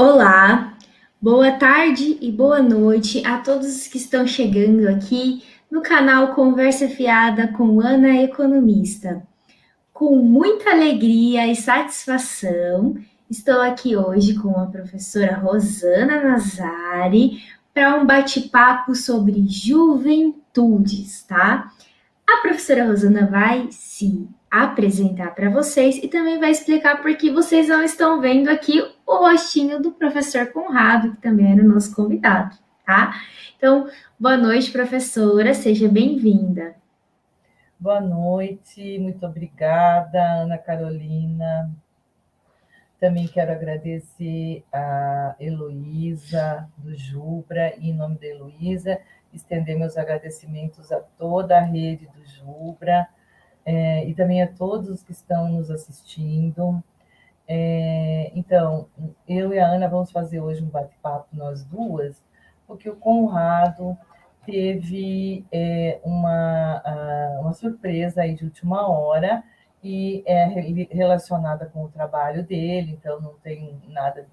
Olá, boa tarde e boa noite a todos os que estão chegando aqui no canal Conversa Fiada com Ana Economista. Com muita alegria e satisfação, estou aqui hoje com a professora Rosana Nazari para um bate-papo sobre juventudes, tá? A professora Rosana vai se apresentar para vocês e também vai explicar por que vocês não estão vendo aqui o rostinho do professor Conrado, que também era o nosso convidado, tá? Então, boa noite, professora, seja bem-vinda. Boa noite, muito obrigada, Ana Carolina. Também quero agradecer a Heloísa, do Jubra, e em nome da Heloísa, estender meus agradecimentos a toda a rede do Jubra, e também a todos que estão nos assistindo. Então, eu e a Ana vamos fazer hoje um bate-papo, nós duas, porque o Conrado teve uma surpresa aí de última hora e é relacionada com o trabalho dele, então não tem nada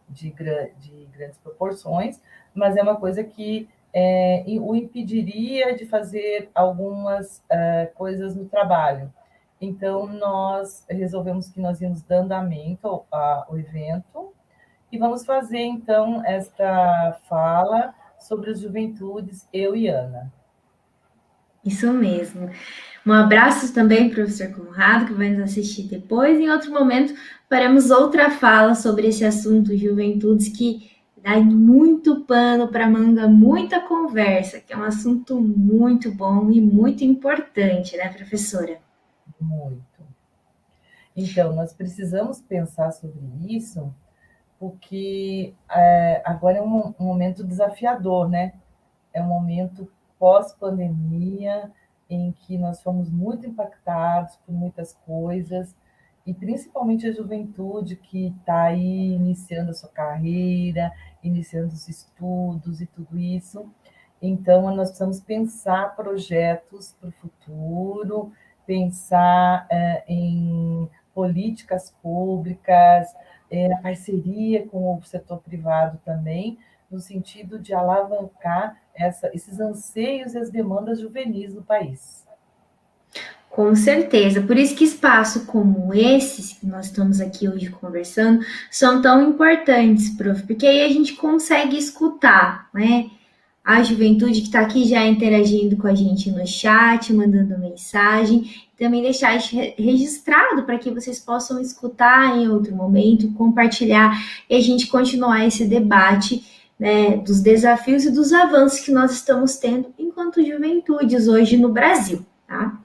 de grandes proporções, mas é uma coisa que o impediria de fazer algumas coisas no trabalho. Então, nós resolvemos que nós íamos dar andamento ao evento e vamos fazer, então, esta fala sobre as juventudes, eu e Ana. Isso mesmo. Um abraço também para o professor Conrado, que vai nos assistir depois. Em outro momento, faremos outra fala sobre esse assunto, juventudes, que dá muito pano para manga, muita conversa, que é um assunto muito bom e muito importante, né, professora? Muito. Então, nós precisamos pensar sobre isso, porque agora é um momento desafiador, né? É um momento pós-pandemia em que nós fomos muito impactados por muitas coisas, e principalmente a juventude que está aí iniciando a sua carreira, iniciando os estudos e tudo isso. Então, nós precisamos pensar projetos para o futuro, pensar em políticas públicas, a parceria com o setor privado também, no sentido de alavancar esses anseios e as demandas juvenis do país. Com certeza. Por isso que espaços como esses que nós estamos aqui hoje conversando são tão importantes, prof, porque aí a gente consegue escutar, né? A juventude que está aqui já interagindo com a gente no chat, mandando mensagem, também deixar isso registrado para que vocês possam escutar em outro momento, compartilhar e a gente continuar esse debate, né, dos desafios e dos avanços que nós estamos tendo enquanto juventudes hoje no Brasil, tá?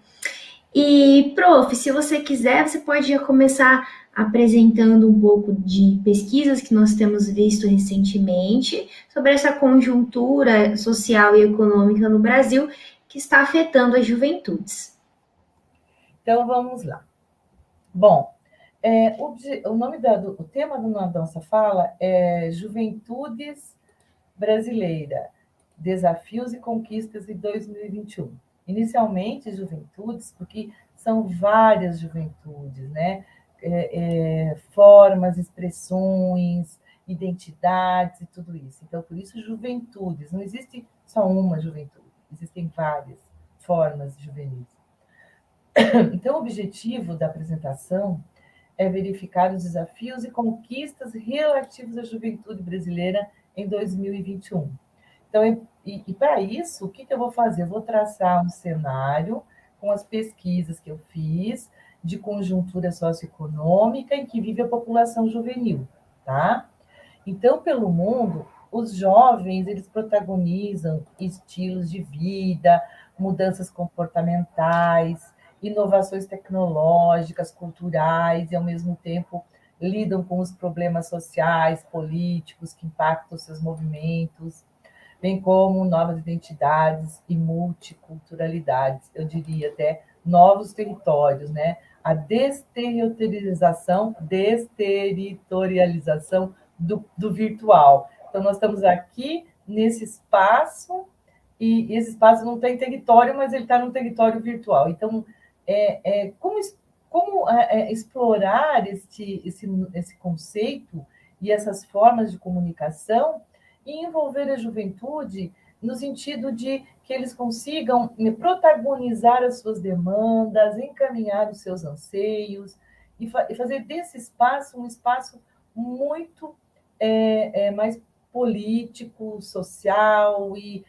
E, prof, se você quiser, você pode já começar apresentando um pouco de pesquisas que nós temos visto recentemente sobre essa conjuntura social e econômica no Brasil que está afetando as juventudes. Então, vamos lá. Bom, o nome o tema da nossa fala é Juventudes Brasileira, Desafios e Conquistas de 2021. Inicialmente, juventudes, porque são várias juventudes, né? Formas, expressões, identidades e tudo isso. Então, por isso, juventudes. Não existe só uma juventude, existem várias formas juvenis. Então, o objetivo da apresentação é verificar os desafios e conquistas relativos à juventude brasileira em 2021. Então, para isso, o que eu vou fazer? Eu vou traçar um cenário com as pesquisas que eu fiz de conjuntura socioeconômica em que vive a população juvenil, tá? Então, pelo mundo, os jovens, eles protagonizam estilos de vida, mudanças comportamentais, inovações tecnológicas, culturais, e, ao mesmo tempo, lidam com os problemas sociais, políticos que impactam seus movimentos, bem como novas identidades e multiculturalidades, eu diria até novos territórios, né? A desterritorialização do virtual. Então, nós estamos aqui nesse espaço, e esse espaço não tem território, mas ele está no território virtual. Então, como explorar esse conceito e essas formas de comunicação e envolver a juventude no sentido de que eles consigam protagonizar as suas demandas, encaminhar os seus anseios e fazer desse espaço um espaço muito mais político, social e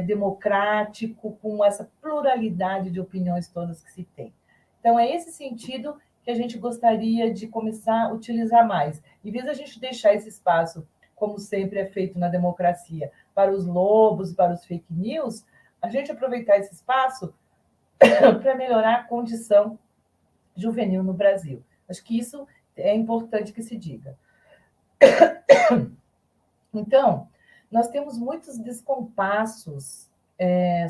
democrático, com essa pluralidade de opiniões todas que se tem. Então, é esse sentido que a gente gostaria de começar a utilizar mais. Em vez de a gente deixar esse espaço, como sempre é feito na democracia, para os lobos, para os fake news, a gente aproveitar esse espaço para melhorar a condição juvenil no Brasil. Acho que isso é importante que se diga. Então, nós temos muitos descompassos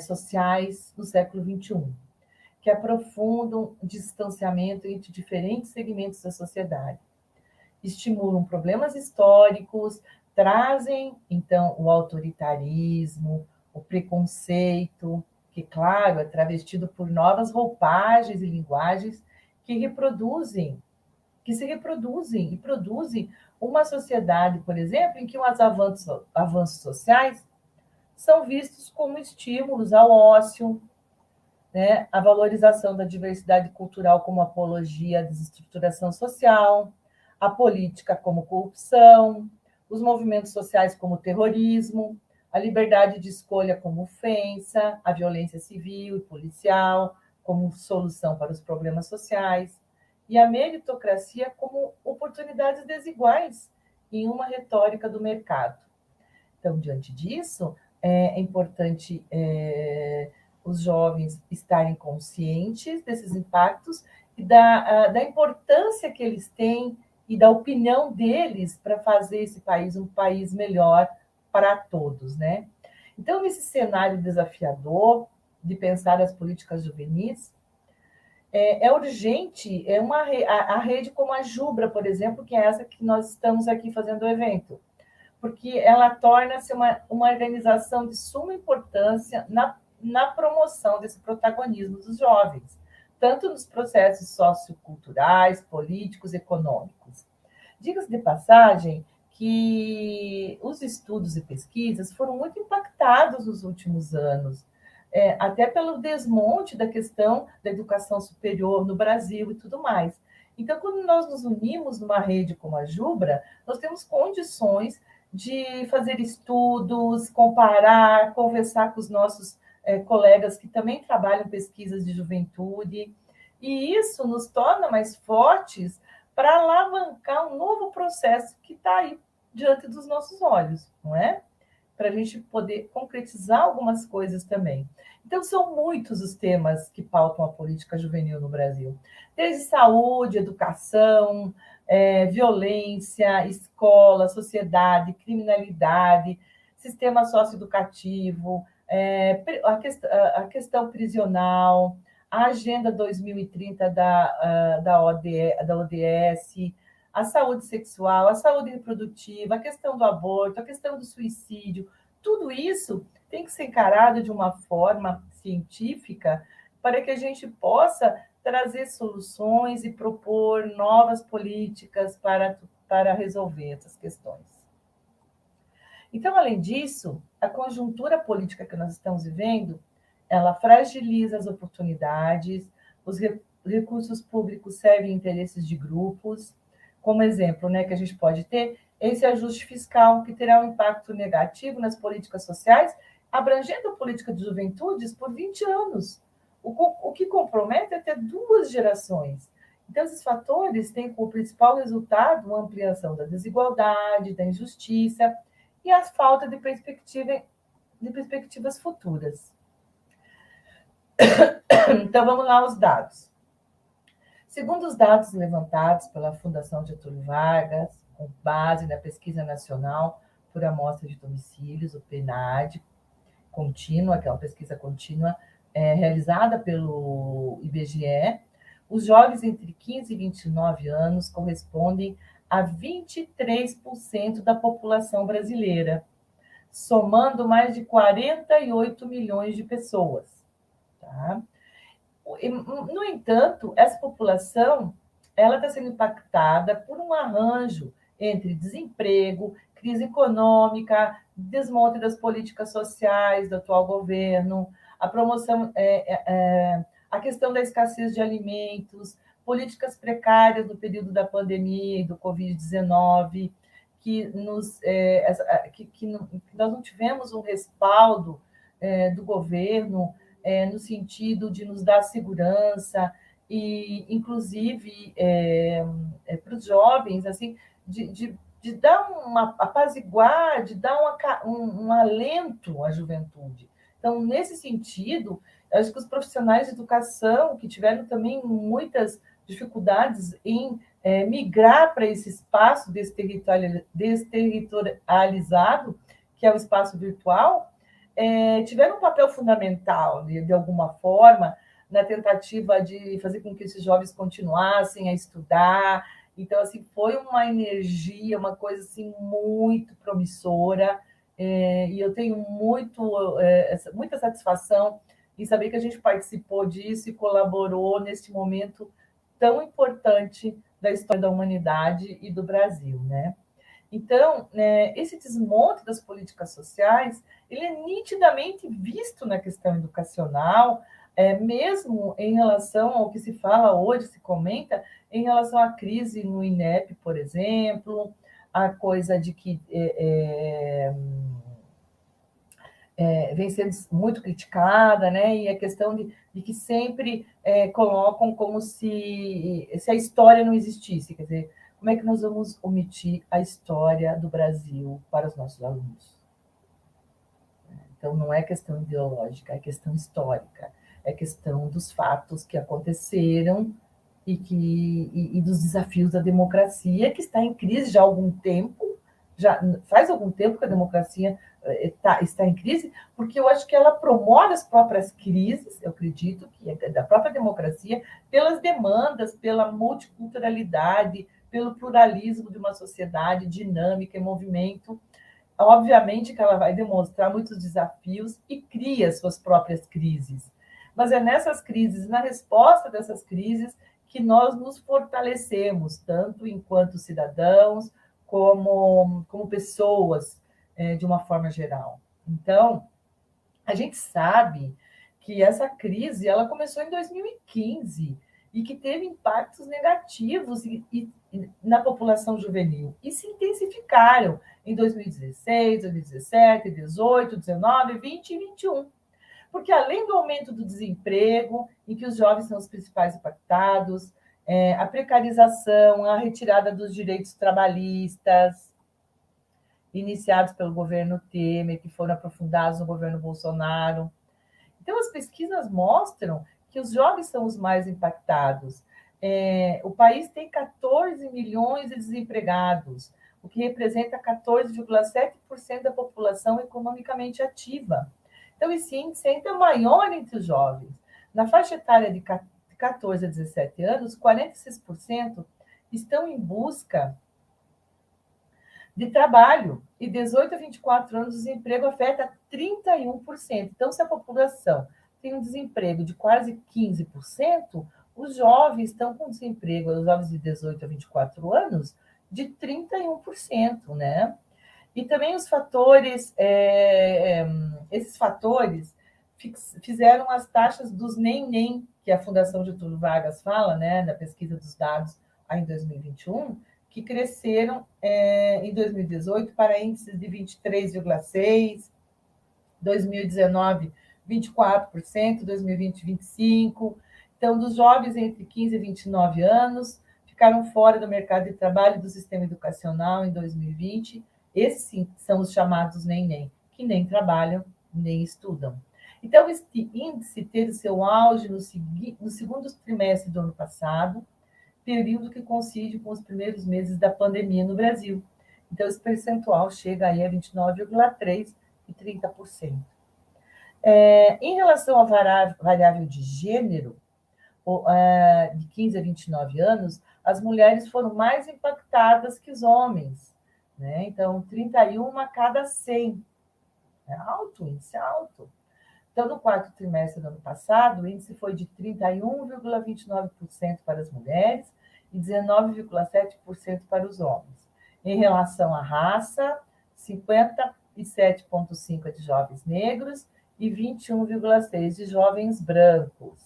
sociais no século XXI, que aprofundam o distanciamento entre diferentes segmentos da sociedade, estimulam problemas históricos, trazem, então, o autoritarismo, o preconceito, que, claro, é travestido por novas roupagens e linguagens que se reproduzem e produzem uma sociedade, por exemplo, em que os avanços sociais são vistos como estímulos ao ócio, né? A valorização da diversidade cultural como apologia à desestruturação social, a política como corrupção, os movimentos sociais como terrorismo, a liberdade de escolha como ofensa, a violência civil e policial como solução para os problemas sociais, e a meritocracia como oportunidades desiguais em uma retórica do mercado. Então, diante disso, é importante os jovens estarem conscientes desses impactos e da importância que eles têm e da opinião deles para fazer esse país um país melhor para todos, né? Então, nesse cenário desafiador de pensar as políticas juvenis, é urgente a rede como a Jubra, por exemplo, que é essa que nós estamos aqui fazendo o evento, porque ela torna-se uma organização de suma importância na promoção desse protagonismo dos jovens, tanto nos processos socioculturais, políticos, econômicos. Diga-se de passagem que os estudos e pesquisas foram muito impactados nos últimos anos, até pelo desmonte da questão da educação superior no Brasil e tudo mais. Então, quando nós nos unimos numa rede como a Jubra, nós temos condições de fazer estudos, comparar, conversar com os nossos colegas que também trabalham pesquisas de juventude, e isso nos torna mais fortes para alavancar um novo processo que está aí diante dos nossos olhos, não é? Para a gente poder concretizar algumas coisas também. Então, são muitos os temas que pautam a política juvenil no Brasil. Desde saúde, educação, violência, escola, sociedade, criminalidade, sistema socioeducativo, a questão prisional, a Agenda 2030 da ODS, a saúde sexual, a saúde reprodutiva, a questão do aborto, a questão do suicídio, tudo isso tem que ser encarado de uma forma científica para que a gente possa trazer soluções e propor novas políticas para resolver essas questões. Então, além disso, a conjuntura política que nós estamos vivendo, ela fragiliza as oportunidades, os recursos públicos servem interesses de grupos. Como exemplo, né, que a gente pode ter esse ajuste fiscal, que terá um impacto negativo nas políticas sociais, abrangendo a política de juventudes por 20 anos, o que compromete até 2 gerações. Então, esses fatores têm como principal resultado uma ampliação da desigualdade, da injustiça e a falta de perspectivas futuras. Então, vamos lá aos dados. Segundo os dados levantados pela Fundação Getúlio Vargas, com base na Pesquisa Nacional por Amostra de Domicílios, o PNAD, contínua, que é uma pesquisa contínua realizada pelo IBGE, os jovens entre 15 e 29 anos correspondem a 23% da população brasileira, somando mais de 48 milhões de pessoas. Tá? No entanto, essa população ela está sendo impactada por um arranjo entre desemprego, crise econômica, desmonte das políticas sociais do atual governo, a promoção, a questão da escassez de alimentos, políticas precárias no período da pandemia e do Covid-19, que nós não tivemos um respaldo do governo no sentido de nos dar segurança e, inclusive, para os jovens, assim, de dar uma apaziguar, de dar um alento à juventude. Então, nesse sentido, acho que os profissionais de educação, que tiveram também muitas dificuldades em migrar para esse espaço desterritorializado, que é o espaço virtual, tiveram um papel fundamental, de alguma forma, na tentativa de fazer com que esses jovens continuassem a estudar. Então, assim, foi uma energia, uma coisa assim, muito promissora, e eu tenho muita satisfação em saber que a gente participou disso e colaborou nesse momento tão importante da história da humanidade e do Brasil, né? Então, esse desmonte das políticas sociais, ele é nitidamente visto na questão educacional, mesmo em relação ao que se fala hoje, se comenta, em relação à crise no INEP, por exemplo, a coisa de que vem sendo muito criticada, né? E a questão de que sempre colocam como se a história não existisse, quer dizer, como é que nós vamos omitir a história do Brasil para os nossos alunos? Então, não é questão ideológica, é questão histórica, é questão dos fatos que aconteceram e dos desafios da democracia, que está em crise já há algum tempo, já faz algum tempo que a democracia está em crise, porque eu acho que ela promove as próprias crises, eu acredito que é da própria democracia, pelas demandas, pela multiculturalidade, pelo pluralismo de uma sociedade dinâmica em movimento. Obviamente que ela vai demonstrar muitos desafios e cria suas próprias crises. Mas é nessas crises, na resposta dessas crises, que nós nos fortalecemos, tanto enquanto cidadãos, como pessoas, de uma forma geral. Então, a gente sabe que essa crise ela começou em 2015 e que teve impactos negativos na população juvenil e se intensificaram em 2016, 2017, 2018, 2019, 2020 e 2021. Porque além do aumento do desemprego, em que os jovens são os principais impactados, a precarização, a retirada dos direitos trabalhistas, iniciados pelo governo Temer, que foram aprofundados no governo Bolsonaro. Então, as pesquisas mostram que os jovens são os mais impactados. O país tem 14 milhões de desempregados, o que representa 14,7% da população economicamente ativa. Então, esse índice é ainda maior entre os jovens. Na faixa etária de 14 a 17 anos, 46% estão em busca de trabalho, e 18 a 24 anos, o desemprego afeta 31%. Então, se a população tem um desemprego de quase 15%, os jovens estão com desemprego, os jovens de 18 a 24 anos, de 31%, né? E também os fatores, esses fatores fizeram as taxas dos nem, que a Fundação Getúlio Vargas fala, né, na pesquisa dos dados aí em 2021, que cresceram em 2018 para índices de 23,6%, 2019, 24%, 2020, 25%. Então, dos jovens entre 15 e 29 anos, ficaram fora do mercado de trabalho e do sistema educacional em 2020. Esses, sim, são os chamados nem, que nem trabalham, nem estudam. Então, esse índice teve seu auge no segundo trimestre do ano passado, período que coincide com os primeiros meses da pandemia no Brasil. Então, esse percentual chega aí a 29,3% e 30%. Em relação à variável de gênero, de 15 a 29 anos, as mulheres foram mais impactadas que os homens, né? Então, 31 a cada 100. É alto, índice alto. Então, no quarto trimestre do ano passado, o índice foi de 31,29% para as mulheres e 19,7% para os homens. Em relação à raça, 57,5% é de jovens negros e 21,6% de jovens brancos.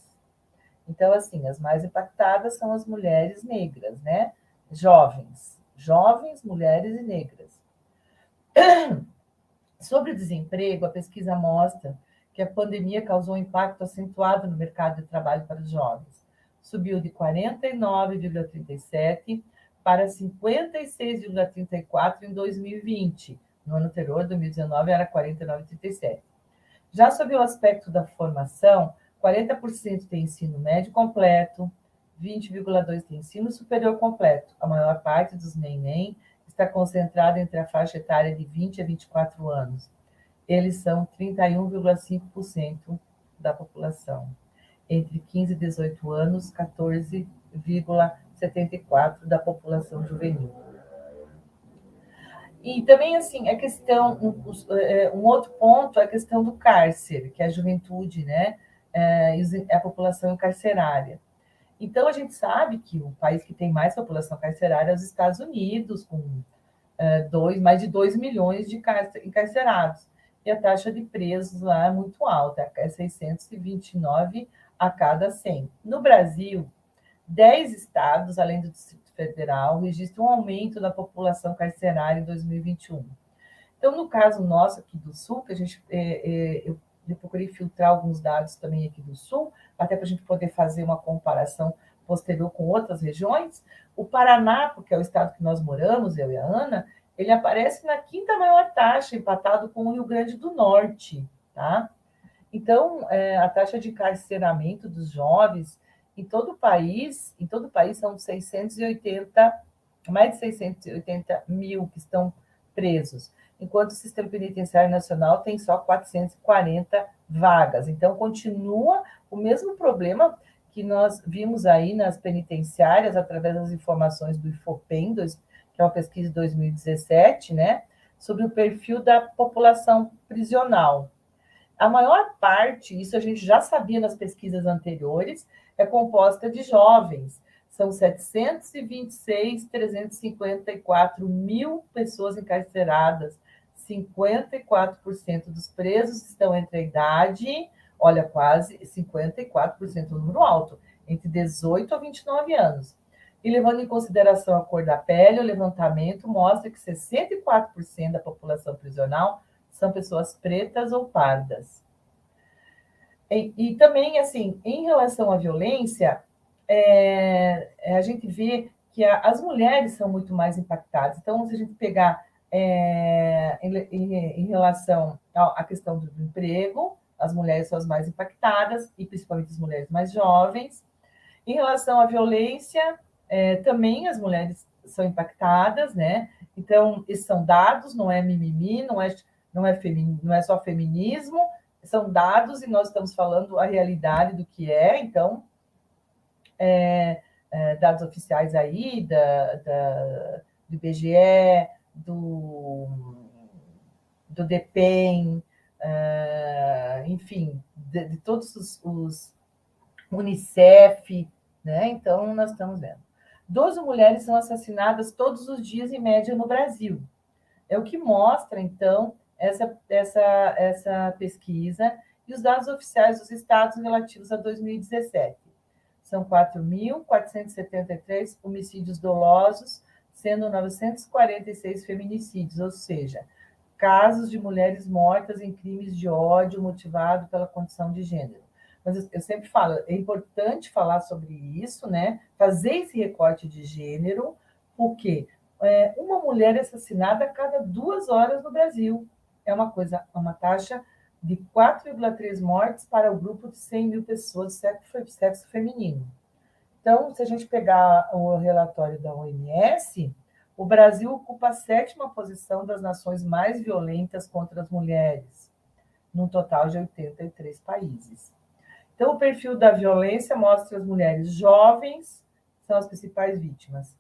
Então, assim, as mais impactadas são as mulheres negras, né? Jovens, mulheres e negras. Sobre o desemprego, a pesquisa mostra que a pandemia causou um impacto acentuado no mercado de trabalho para os jovens. Subiu de 49,37% para 56,34% em 2020. No ano anterior, 2019, era 49,37%. Já sob o aspecto da formação, 40% tem ensino médio completo, 20,2% tem ensino superior completo. A maior parte dos neném está concentrada entre a faixa etária de 20 a 24 anos. Eles são 31,5% da população. Entre 15 e 18 anos, 14,74% da população juvenil. E também, assim, um outro ponto é a questão do cárcere, que é a juventude, né? A população carcerária. Então, a gente sabe que o país que tem mais população carcerária é os Estados Unidos, com mais de 2 milhões de encarcerados. E a taxa de presos lá é muito alta, é 629 a cada 100. No Brasil, 10 estados, além do Distrito Federal, registram um aumento da população carcerária em 2021. Então, no caso nosso aqui do Sul, que eu procurei filtrar alguns dados também aqui do Sul, até para a gente poder fazer uma comparação posterior com outras regiões, o Paraná, porque é o estado que nós moramos, eu e a Ana, ele aparece na quinta maior taxa, empatado com o Rio Grande do Norte, tá? Então, a taxa de encarceramento dos jovens em todo o país são 680, mais de 680 mil que estão presos, enquanto o Sistema Penitenciário Nacional tem só 440 vagas. Então, continua o mesmo problema que nós vimos aí nas penitenciárias, através das informações do IFOPEM, que é uma pesquisa de 2017, né, sobre o perfil da população prisional. A maior parte, isso a gente já sabia nas pesquisas anteriores, é composta de jovens. São 726.354 mil pessoas encarceradas. 54% dos presos estão entre a idade, olha, quase 54%, um número alto, entre 18 a 29 anos. E levando em consideração a cor da pele, o levantamento mostra que 64% da população prisional são pessoas pretas ou pardas. E também, assim, em relação à violência, a gente vê que as mulheres são muito mais impactadas. Então, se a gente pegar em relação à questão do emprego, as mulheres são as mais impactadas, e principalmente as mulheres mais jovens. Em relação à violência, também as mulheres são impactadas, né? Então, esses são dados, não é mimimi, não é só feminismo, são dados e nós estamos falando a realidade do que é. Então, dados oficiais aí do IBGE, do DEPEN, enfim, de todos os Unicef, né? Então, nós estamos vendo. 12 mulheres são assassinadas todos os dias, em média, no Brasil. É o que mostra, então, essa pesquisa e os dados oficiais dos estados relativos a 2017. São 4.473 homicídios dolosos, sendo 946 feminicídios, ou seja, casos de mulheres mortas em crimes de ódio motivado pela condição de gênero. Mas eu sempre falo, é importante falar sobre isso, né? Fazer esse recorte de gênero, porque uma mulher assassinada a cada 2 horas no Brasil. É uma taxa de 4,3 mortes para o grupo de 100 mil pessoas de sexo feminino. Então, se a gente pegar o relatório da OMS, o Brasil ocupa a 7ª posição das nações mais violentas contra as mulheres, num total de 83 países. Então, o perfil da violência mostra as mulheres jovens são as principais vítimas.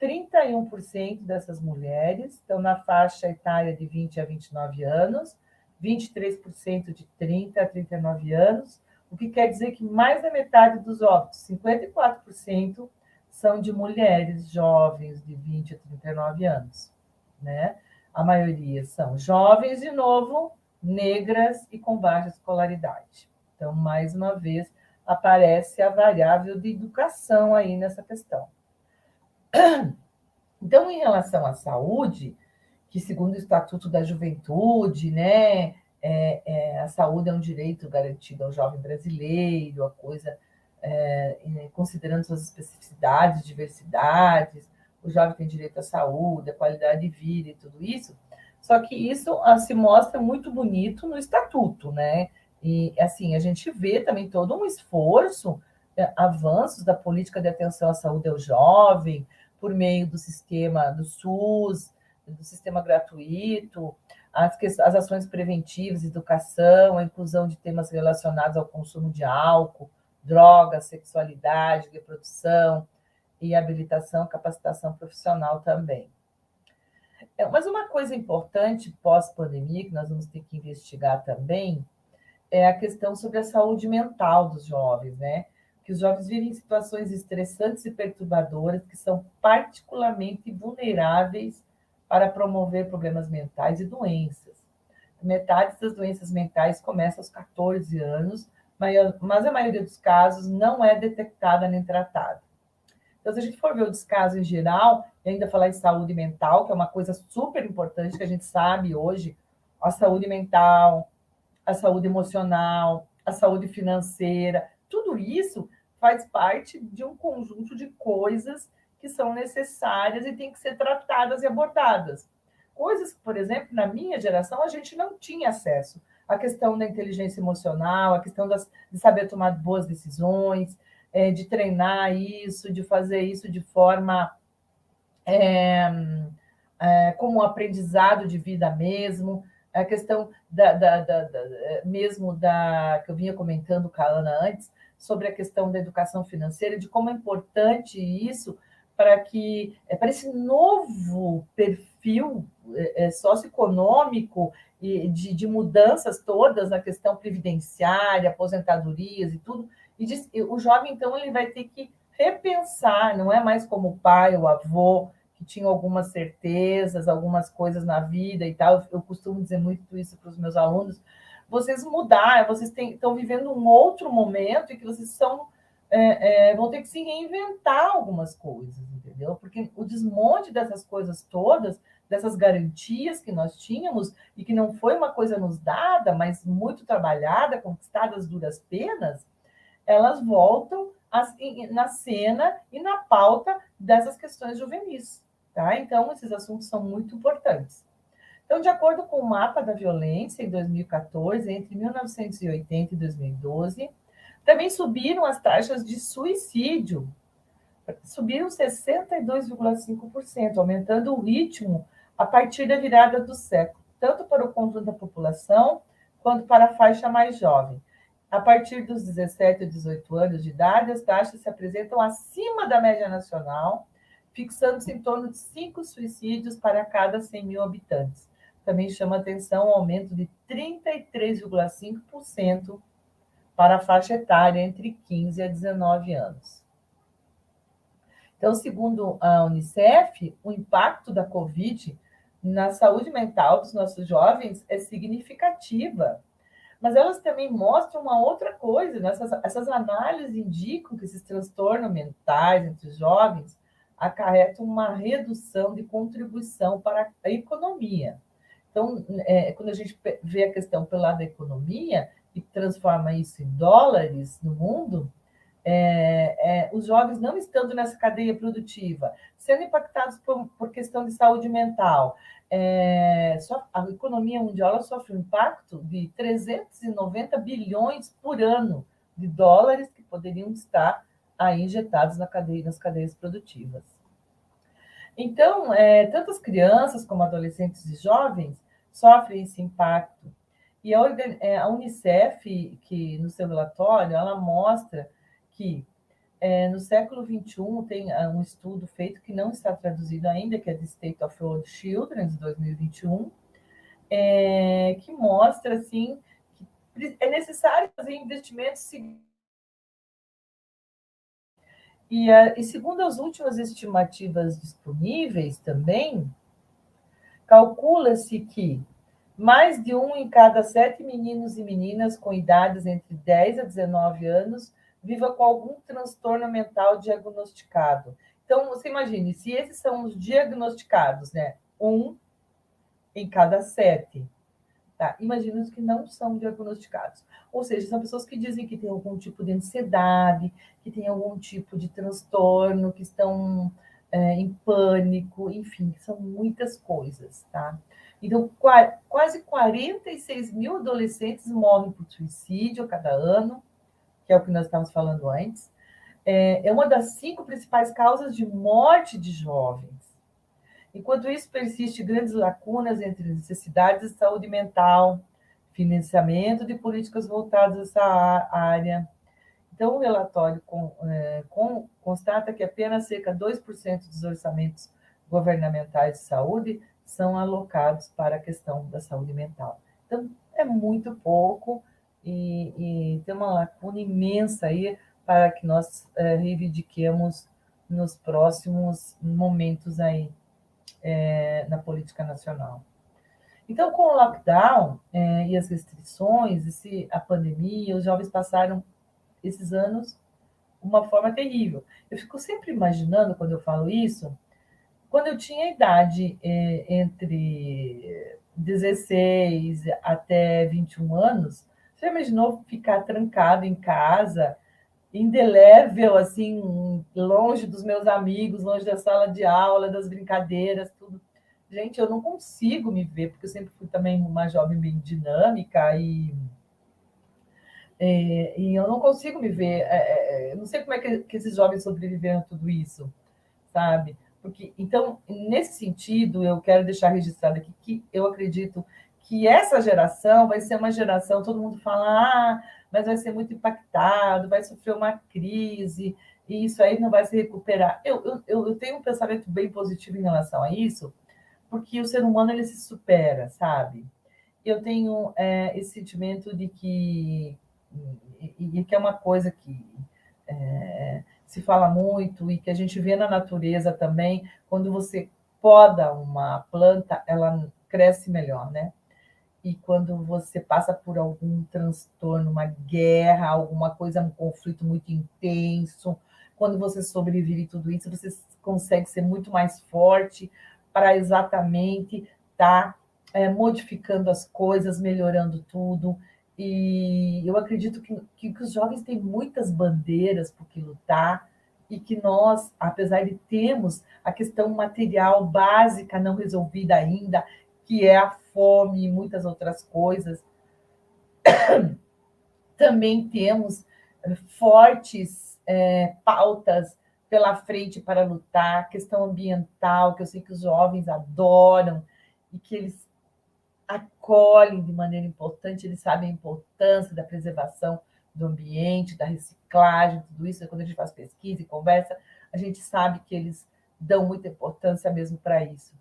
31% dessas mulheres estão na faixa etária de 20 a 29 anos, 23% de 30 a 39 anos, o que quer dizer que mais da metade dos óbitos, 54%, são de mulheres jovens de 20 a 39 anos. né? A maioria são jovens, de novo, negras e com baixa escolaridade. Então, mais uma vez, aparece a variável de educação aí nessa questão. Então, em relação à saúde, que segundo o Estatuto da Juventude, né, a saúde é um direito garantido ao jovem brasileiro, a coisa, considerando suas especificidades, diversidades, o jovem tem direito à saúde, à qualidade de vida e tudo isso. Só que isso se mostra muito bonito no Estatuto, né? E, assim, a gente vê também todo um esforço, avanços da política de atenção à saúde ao jovem, por meio do sistema do SUS, do sistema gratuito, as ações preventivas, educação, a inclusão de temas relacionados ao consumo de álcool, drogas, sexualidade, reprodução e habilitação, capacitação profissional também. Mas uma coisa importante pós-pandemia, que nós vamos ter que investigar também, é a questão sobre a saúde mental dos jovens, né? Que os jovens vivem situações estressantes e perturbadoras que são particularmente vulneráveis para promover problemas mentais e doenças. Metade das doenças mentais começa aos 14 anos, mas a maioria dos casos não é detectada nem tratada. Então, se a gente for ver o descaso em geral, e ainda falar em saúde mental, que é uma coisa super importante que a gente sabe hoje, a saúde mental, a saúde emocional, a saúde financeira, tudo isso faz parte de um conjunto de coisas que são necessárias e têm que ser tratadas e abordadas. Coisas que, por exemplo, na minha geração, a gente não tinha acesso. A questão da inteligência emocional, a questão de saber tomar boas decisões, de treinar isso, de fazer isso de forma como um aprendizado de vida mesmo, a questão mesmo que eu vinha comentando com a Ana antes, sobre a questão da educação financeira, de como é importante isso para esse novo perfil socioeconômico e de mudanças todas na questão previdenciária, aposentadorias e tudo, o jovem, então, ele vai ter que repensar, não é mais como o pai, o avô, que tinham algumas certezas, algumas coisas na vida e tal. Eu costumo dizer muito isso para os meus alunos. Vocês mudaram, vocês estão vivendo um outro momento e que vocês vão ter que se reinventar algumas coisas, entendeu? Porque o desmonte dessas coisas todas, dessas garantias que nós tínhamos, e que não foi uma coisa nos dada, mas muito trabalhada, conquistada às duras penas, elas voltam na cena e na pauta dessas questões juvenis. Tá? Então, esses assuntos são muito importantes. Então, de acordo com o mapa da violência, em 2014, entre 1980 e 2012, também subiram as taxas de suicídio, subiram 62,5%, aumentando o ritmo a partir da virada do século, tanto para o conjunto da população quanto para a faixa mais jovem. A partir dos 17 a 18 anos de idade, as taxas se apresentam acima da média nacional, fixando-se em torno de 5 suicídios para cada 100 mil habitantes. Também chama atenção o aumento de 33,5% para a faixa etária entre 15 a 19 anos. Então, segundo a Unicef, o impacto da Covid na saúde mental dos nossos jovens é significativa. Mas elas também mostram uma outra coisa, né? Essas análises indicam que esses transtornos mentais entre os jovens acarretam uma redução de contribuição para a economia. Então, quando a gente vê a questão pelo lado da economia e transforma isso em dólares no mundo, os jovens não estando nessa cadeia produtiva, sendo impactados por questão de saúde mental, a economia mundial sofre um impacto de 390 bilhões por ano de dólares que poderiam estar aí injetados nas cadeias produtivas. Então, tanto as crianças como adolescentes e jovens sofrem esse impacto. E a Unicef, que no seu relatório, ela mostra que no século XXI tem um estudo feito que não está traduzido ainda, que é do State of World Children, de 2021, que mostra assim, que é necessário fazer investimentos. E segundo as últimas estimativas disponíveis também, Calcula-se que mais de 1 em cada 7 meninos e meninas com idades entre 10 a 19 anos viva com algum transtorno mental diagnosticado. Então, você imagine, se esses são os diagnosticados, né? 1 em cada 7. Tá? Imagina os que não são diagnosticados. Ou seja, são pessoas que dizem que têm algum tipo de ansiedade, que têm algum tipo de transtorno, que estão em pânico, enfim, são muitas coisas. Tá? Então, quase 46 mil adolescentes morrem por suicídio a cada ano, que é o que nós estávamos falando antes. É uma das 5 principais causas de morte de jovens. Enquanto isso, persiste grandes lacunas entre necessidades de saúde mental, financiamento de políticas voltadas a essa área. Então, o relatório constata que apenas cerca de 2% dos orçamentos governamentais de saúde são alocados para a questão da saúde mental. Então, é muito pouco e tem uma lacuna imensa aí para que nós reivindiquemos nos próximos momentos aí na política nacional. Então, com o lockdown e as restrições, a pandemia, os jovens passaram esses anos de uma forma terrível. Eu fico sempre imaginando, quando eu falo isso, quando eu tinha idade entre 16 até 21 anos, você já imaginou ficar trancado em casa, indelével, assim, longe dos meus amigos, longe da sala de aula, das brincadeiras, tudo. Gente, eu não consigo me ver, porque eu sempre fui também uma jovem bem dinâmica e eu não consigo me ver. Eu não sei como é que esses jovens sobreviveram a tudo isso, sabe? Porque, então, nesse sentido, eu quero deixar registrado aqui que eu acredito que essa geração vai ser uma geração, todo mundo fala, mas vai ser muito impactado, vai sofrer uma crise, e isso aí não vai se recuperar. Eu tenho um pensamento bem positivo em relação a isso, porque o ser humano ele se supera, sabe? Eu tenho esse sentimento de que é uma coisa que se fala muito e que a gente vê na natureza também, quando você poda uma planta, ela cresce melhor, né? E quando você passa por algum transtorno, uma guerra, alguma coisa, um conflito muito intenso, quando você sobrevive tudo isso, você consegue ser muito mais forte para exatamente estar modificando as coisas, melhorando tudo. E eu acredito que os jovens têm muitas bandeiras por que lutar e que nós, apesar de termos a questão material básica não resolvida ainda, que é a fome e muitas outras coisas, também temos fortes pautas pela frente para lutar, questão ambiental, que eu sei que os jovens adoram e que eles acolhem de maneira importante, eles sabem a importância da preservação do ambiente, da reciclagem, tudo isso. Quando a gente faz pesquisa e conversa, a gente sabe que eles dão muita importância mesmo para isso.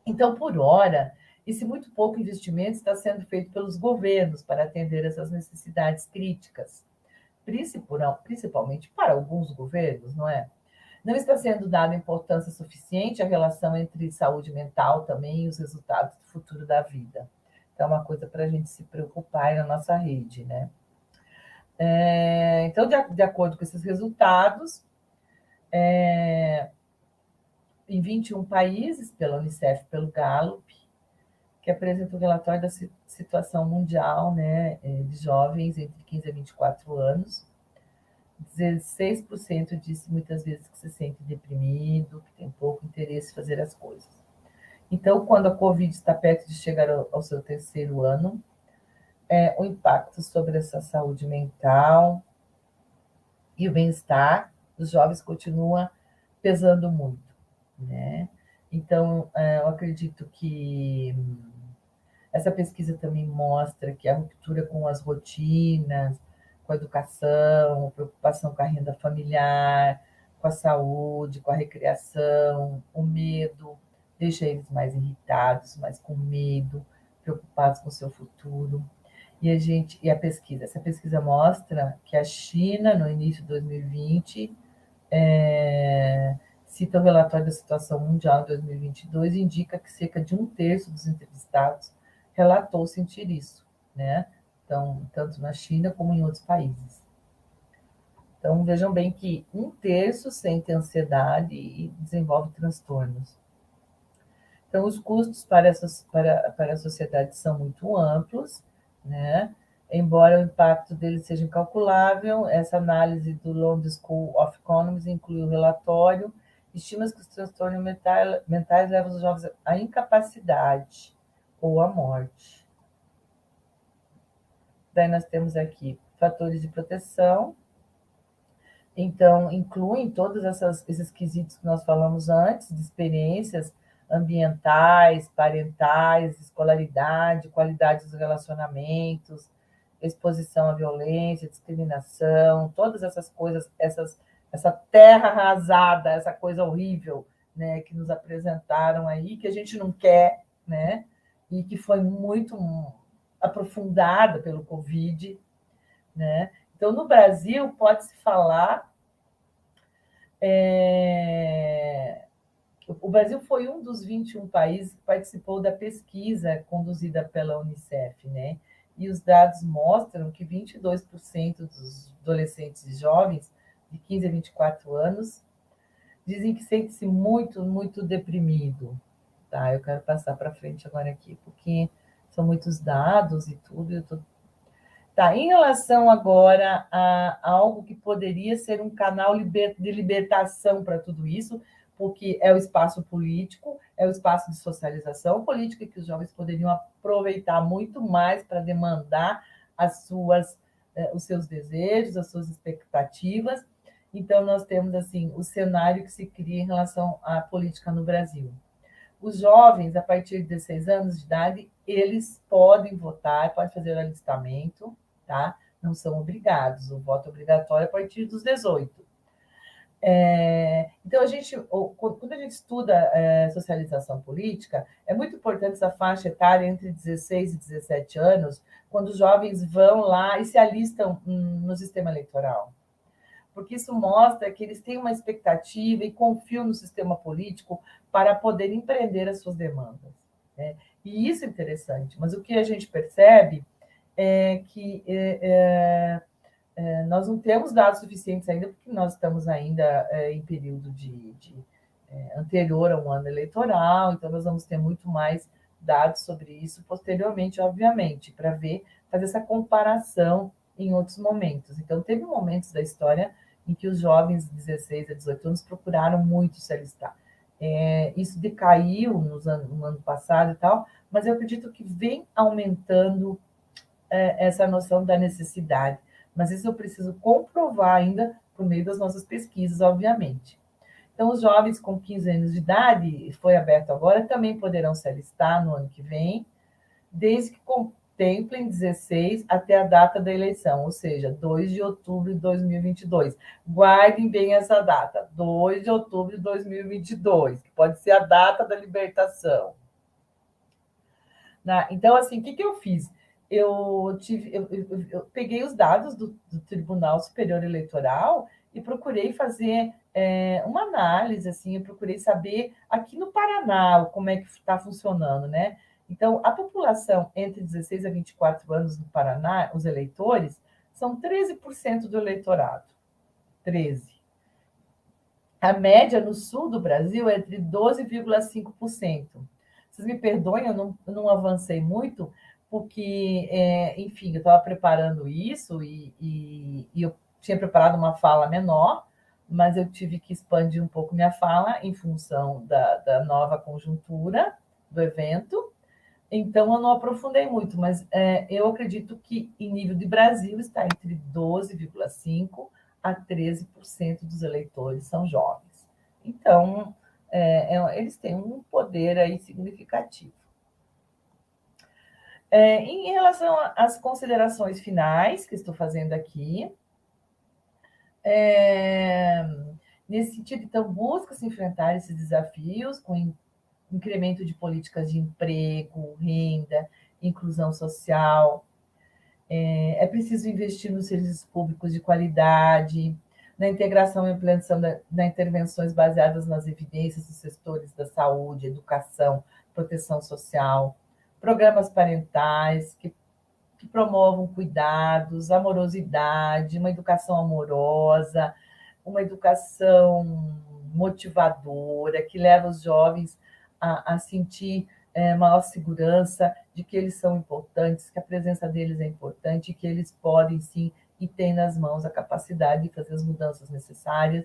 Então, por hora, esse muito pouco investimento está sendo feito pelos governos para atender essas necessidades críticas, principalmente para alguns governos, não é? Não está sendo dada importância suficiente à relação entre saúde mental também e os resultados do futuro da vida. Então, é uma coisa para a gente se preocupar aí na nossa rede, né? Então, de acordo com esses resultados, em 21 países, pela Unicef, pelo Gallup, que apresenta o relatório da situação mundial, né, de jovens entre 15 a 24 anos. 16% disse muitas vezes que se sente deprimido, que tem pouco interesse em fazer as coisas. Então, quando a Covid está perto de chegar ao seu terceiro ano, o impacto sobre essa saúde mental e o bem-estar dos jovens continua pesando muito, né? Então, eu acredito que essa pesquisa também mostra que a ruptura com as rotinas, com a educação, a preocupação com a renda familiar, com a saúde, com a recreação, o medo, deixa eles mais irritados, mais com medo, preocupados com o seu futuro. Essa pesquisa mostra que a China, no início de 2020, cita o relatório da situação mundial em 2022, indica que cerca de um terço dos entrevistados relatou sentir isso, né? Então, tanto na China como em outros países. Então, vejam bem que um terço sente ansiedade e desenvolve transtornos. Então, os custos para a sociedade são muito amplos, né? Embora o impacto dele seja incalculável, essa análise do London School of Economics inclui o relatório, estima que os transtornos mentais levam os jovens à incapacidade ou à morte. Daí nós temos aqui fatores de proteção, então incluem todos esses quesitos que nós falamos antes, de experiências ambientais, parentais, escolaridade, qualidade dos relacionamentos, exposição à violência, discriminação, todas essas coisas, essa terra arrasada, essa coisa horrível, né, que nos apresentaram aí, que a gente não quer, né, e que foi muito aprofundada pelo Covid, né? Então, no Brasil, pode-se falar. O Brasil foi um dos 21 países que participou da pesquisa conduzida pela Unicef, né? E os dados mostram que 22% dos adolescentes e jovens de 15 a 24 anos dizem que sente-se muito, muito deprimido. Tá, eu quero passar para frente agora aqui, porque são muitos dados e tudo, eu tô. Tá, em relação agora a algo que poderia ser um canal de libertação para tudo isso, porque é o espaço político, é o espaço de socialização política que os jovens poderiam aproveitar muito mais para demandar os seus desejos, as suas expectativas. Então, nós temos assim o cenário que se cria em relação à política no Brasil. Os jovens, a partir de 16 anos de idade, eles podem votar, podem fazer o alistamento, tá? Não são obrigados. O voto obrigatório é a partir dos 18. Então, quando a gente estuda socialização política, é muito importante essa faixa etária entre 16 e 17 anos, quando os jovens vão lá e se alistam no sistema eleitoral. Porque isso mostra que eles têm uma expectativa e confiam no sistema político para poder empreender as suas demandas, né? E isso é interessante, mas o que a gente percebe é que nós não temos dados suficientes ainda, porque nós estamos ainda em período anterior a um ano eleitoral, então nós vamos ter muito mais dados sobre isso posteriormente, obviamente, para fazer essa comparação em outros momentos. Então, teve momentos da história em que os jovens de 16 a 18 anos procuraram muito se alistar. Isso decaiu no ano passado e tal, mas eu acredito que vem aumentando essa noção da necessidade. Mas isso eu preciso comprovar ainda por meio das nossas pesquisas, obviamente. Então, os jovens com 15 anos de idade, foi aberto agora, também poderão se alistar no ano que vem, desde que contemplem 16 até a data da eleição, ou seja, 2 de outubro de 2022. Guardem bem essa data, 2 de outubro de 2022, que pode ser a data da libertação. Então, assim, o que eu fiz? Eu peguei os dados do Tribunal Superior Eleitoral e procurei fazer uma análise, assim, eu procurei saber aqui no Paraná como é que está funcionando, né? Então, a população entre 16 a 24 anos no Paraná, os eleitores, são 13% do eleitorado. 13%. A média no sul do Brasil é entre 12,5%. Vocês me perdoem, eu não avancei muito, porque, enfim, eu estava preparando isso e eu tinha preparado uma fala menor, mas eu tive que expandir um pouco minha fala em função da nova conjuntura do evento. Então, eu não aprofundei muito, mas eu acredito que, em nível de Brasil, está entre 12,5% a 13% dos eleitores são jovens. Então, eles têm um poder aí significativo. Em relação às considerações finais que estou fazendo aqui, nesse sentido, então, busca-se enfrentar esses desafios com incremento de políticas de emprego, renda, inclusão social. É preciso investir nos serviços públicos de qualidade. na integração e implementação de intervenções baseadas nas evidências dos setores da saúde, educação, proteção social, programas parentais que promovam cuidados, amorosidade, uma educação amorosa, uma educação motivadora, que leva os jovens a sentir maior segurança de que eles são importantes, que a presença deles é importante, que eles podem sim e têm nas mãos a capacidade de fazer as mudanças necessárias.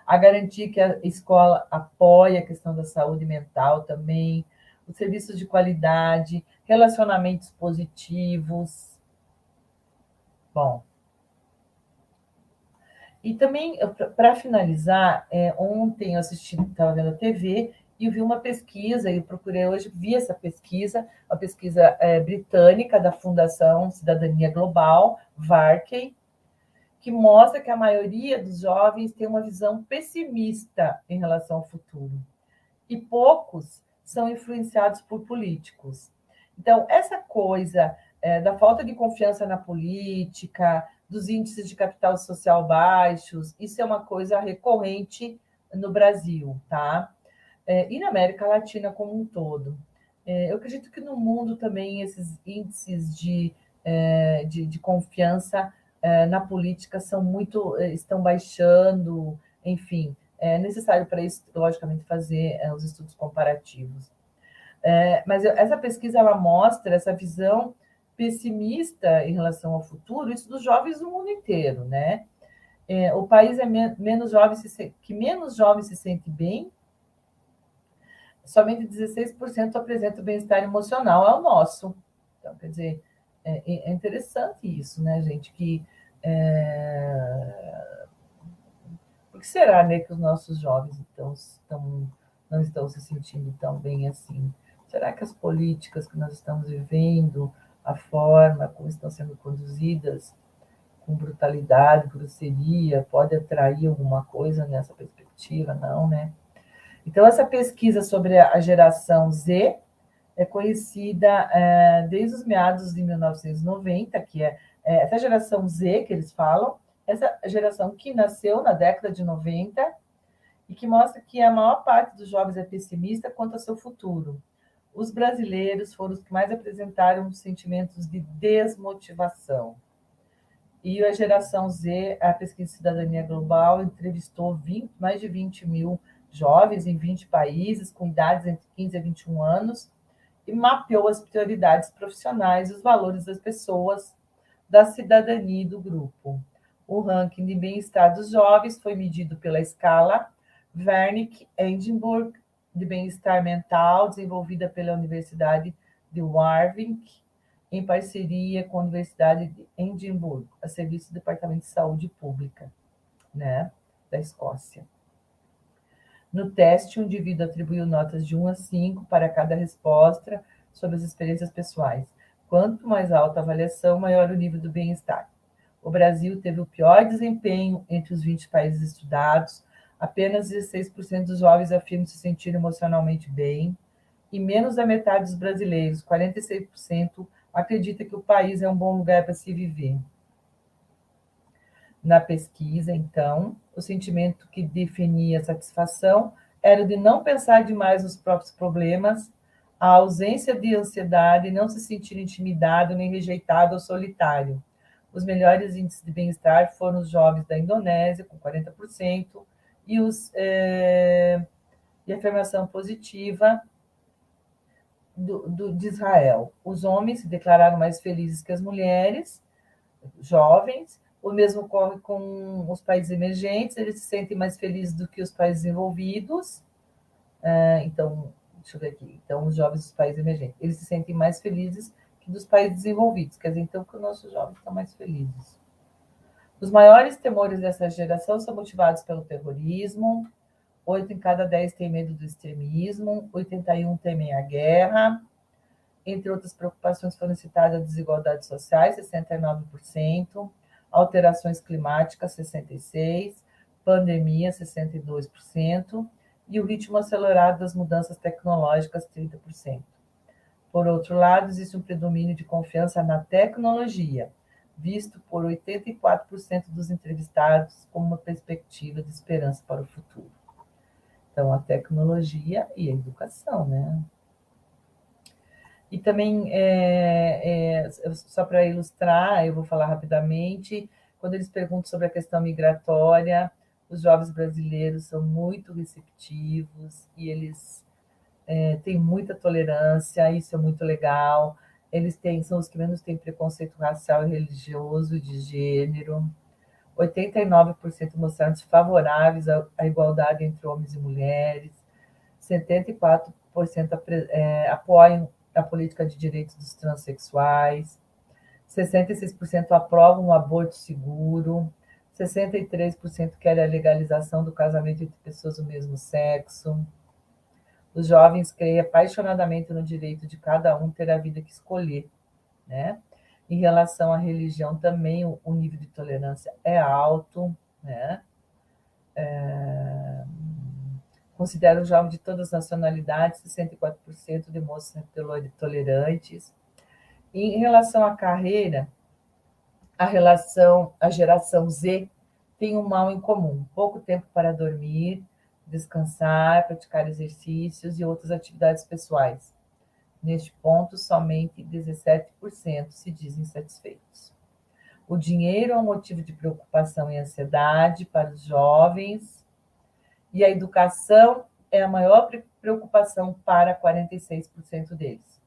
A garantir que a escola apoie a questão da saúde mental também, os serviços de qualidade, relacionamentos positivos. Bom, e também, para finalizar, ontem eu estava vendo a TV e eu vi uma pesquisa, e eu procurei hoje, vi essa pesquisa, uma pesquisa britânica da Fundação Cidadania Global, Varkey, que mostra que a maioria dos jovens tem uma visão pessimista em relação ao futuro. E poucos são influenciados por políticos. Então, essa coisa da falta de confiança na política, dos índices de capital social baixos, isso é uma coisa recorrente no Brasil, tá? E na América Latina como um todo. Eu acredito que no mundo também esses índices de confiança na política estão baixando, enfim, é necessário para isso, logicamente, fazer os estudos comparativos. Mas essa pesquisa ela mostra essa visão pessimista em relação ao futuro, isso dos jovens do mundo inteiro, né? O país que menos jovens se sente bem, somente 16% apresenta bem-estar emocional, é o nosso. Então, quer dizer, é interessante isso, né, gente? Por que será, né, que os nossos jovens não estão se sentindo tão bem assim? Será que as políticas que nós estamos vivendo, a forma como estão sendo conduzidas, com brutalidade, grosseria, pode atrair alguma coisa nessa perspectiva? Não, né? Então, essa pesquisa sobre a geração Z é conhecida desde os meados de 1990, que essa geração Z que eles falam, essa geração que nasceu na década de 90 e que mostra que a maior parte dos jovens é pessimista quanto ao seu futuro. Os brasileiros foram os que mais apresentaram sentimentos de desmotivação. E a geração Z, a pesquisa de cidadania global, entrevistou mais de 20 mil jovens em 20 países, com idades entre 15 a 21 anos, e mapeou as prioridades profissionais e os valores das pessoas, da cidadania e do grupo. O ranking de bem-estar dos jovens foi medido pela escala Wernicke-Edinburgh de bem-estar mental, desenvolvida pela Universidade de Warwick, em parceria com a Universidade de Edimburgo, a serviço do Departamento de Saúde Pública, né, da Escócia. No teste, o indivíduo atribuiu notas de 1 a 5 para cada resposta sobre as experiências pessoais. Quanto mais alta a avaliação, maior o nível do bem-estar. O Brasil teve o pior desempenho entre os 20 países estudados. Apenas 16% dos jovens afirmam se sentir emocionalmente bem, e menos da metade dos brasileiros, 46%, acredita que o país é um bom lugar para se viver. Na pesquisa, então, o sentimento que definia satisfação era o de não pensar demais nos próprios problemas, a ausência de ansiedade, não se sentir intimidado, nem rejeitado ou solitário. Os melhores índices de bem-estar foram os jovens da Indonésia, com 40%, e de afirmação positiva de Israel. Os homens se declararam mais felizes que as mulheres, jovens. O mesmo ocorre com os países emergentes, eles se sentem mais felizes do que os países desenvolvidos. Então, deixa eu ver aqui. Então, os jovens dos países emergentes, eles se sentem mais felizes que dos países desenvolvidos. Quer dizer, então, que os nossos jovens estão mais felizes. Os maiores temores dessa geração são motivados pelo terrorismo. 8 em cada 10 têm medo do extremismo. 81 temem a guerra. Entre outras preocupações foram citadas desigualdades sociais, 69%. Alterações climáticas, 66%, pandemia, 62%, e o ritmo acelerado das mudanças tecnológicas, 30%. Por outro lado, existe um predomínio de confiança na tecnologia, visto por 84% dos entrevistados como uma perspectiva de esperança para o futuro. Então, a tecnologia e a educação, né? E também, só para ilustrar, eu vou falar rapidamente, quando eles perguntam sobre a questão migratória, os jovens brasileiros são muito receptivos e eles têm muita tolerância, isso é muito legal. São os que menos têm preconceito racial e religioso, de gênero. 89% mostraram-se favoráveis à igualdade entre homens e mulheres. 74% apoiam a política de direitos dos transexuais. 66% aprovam um aborto seguro. 63% querem a legalização do casamento entre pessoas do mesmo sexo. Os jovens creem apaixonadamente no direito de cada um ter a vida que escolher, né? Em relação à religião, também o nível de tolerância é alto, né? Considero o jovem de todas as nacionalidades, 64% demonstram tolerantes. E em relação à carreira, a geração Z tem um mal em comum: pouco tempo para dormir, descansar, praticar exercícios e outras atividades pessoais. Neste ponto, somente 17% se dizem satisfeitos. O dinheiro é um motivo de preocupação e ansiedade para os jovens, e a educação é a maior preocupação para 46% deles.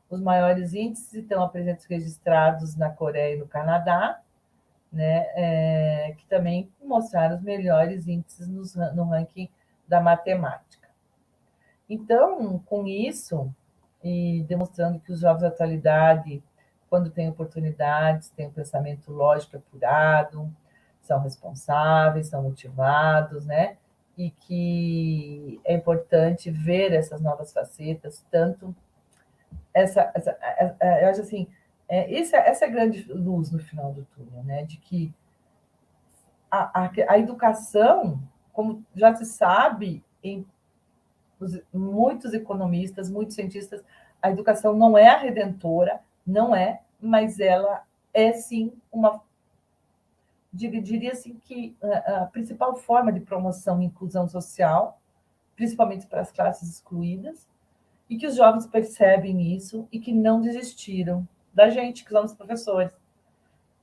Os maiores índices estão apresentados registrados na Coreia e no Canadá, né, que também mostraram os melhores índices no ranking da matemática. Então, com isso, e demonstrando que os jovens da atualidade, quando têm oportunidades, têm um pensamento lógico apurado, são responsáveis, são motivados, né? E que é importante ver essas novas facetas, tanto eu acho assim, essa é a grande luz no final do túnel, né? De que a educação, como já se sabe em muitos economistas, muitos cientistas, a educação não é a redentora, não é, mas ela é sim diria assim que a principal forma de promoção e inclusão social, principalmente para as classes excluídas, e que os jovens percebem isso e que não desistiram da gente, que somos professores,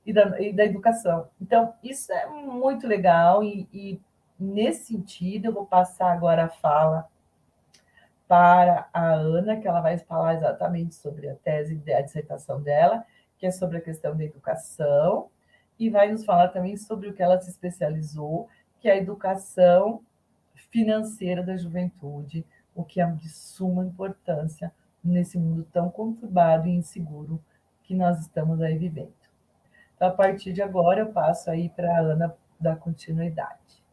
e da educação. Então, isso é muito legal, e nesse sentido, eu vou passar agora a fala para a Ana, que ela vai falar exatamente sobre a tese e a dissertação dela, que é sobre a questão da educação, e vai nos falar também sobre o que ela se especializou, que é a educação financeira da juventude, o que é de suma importância nesse mundo tão conturbado e inseguro que nós estamos aí vivendo. Então, a partir de agora, eu passo aí para a Ana dar continuidade.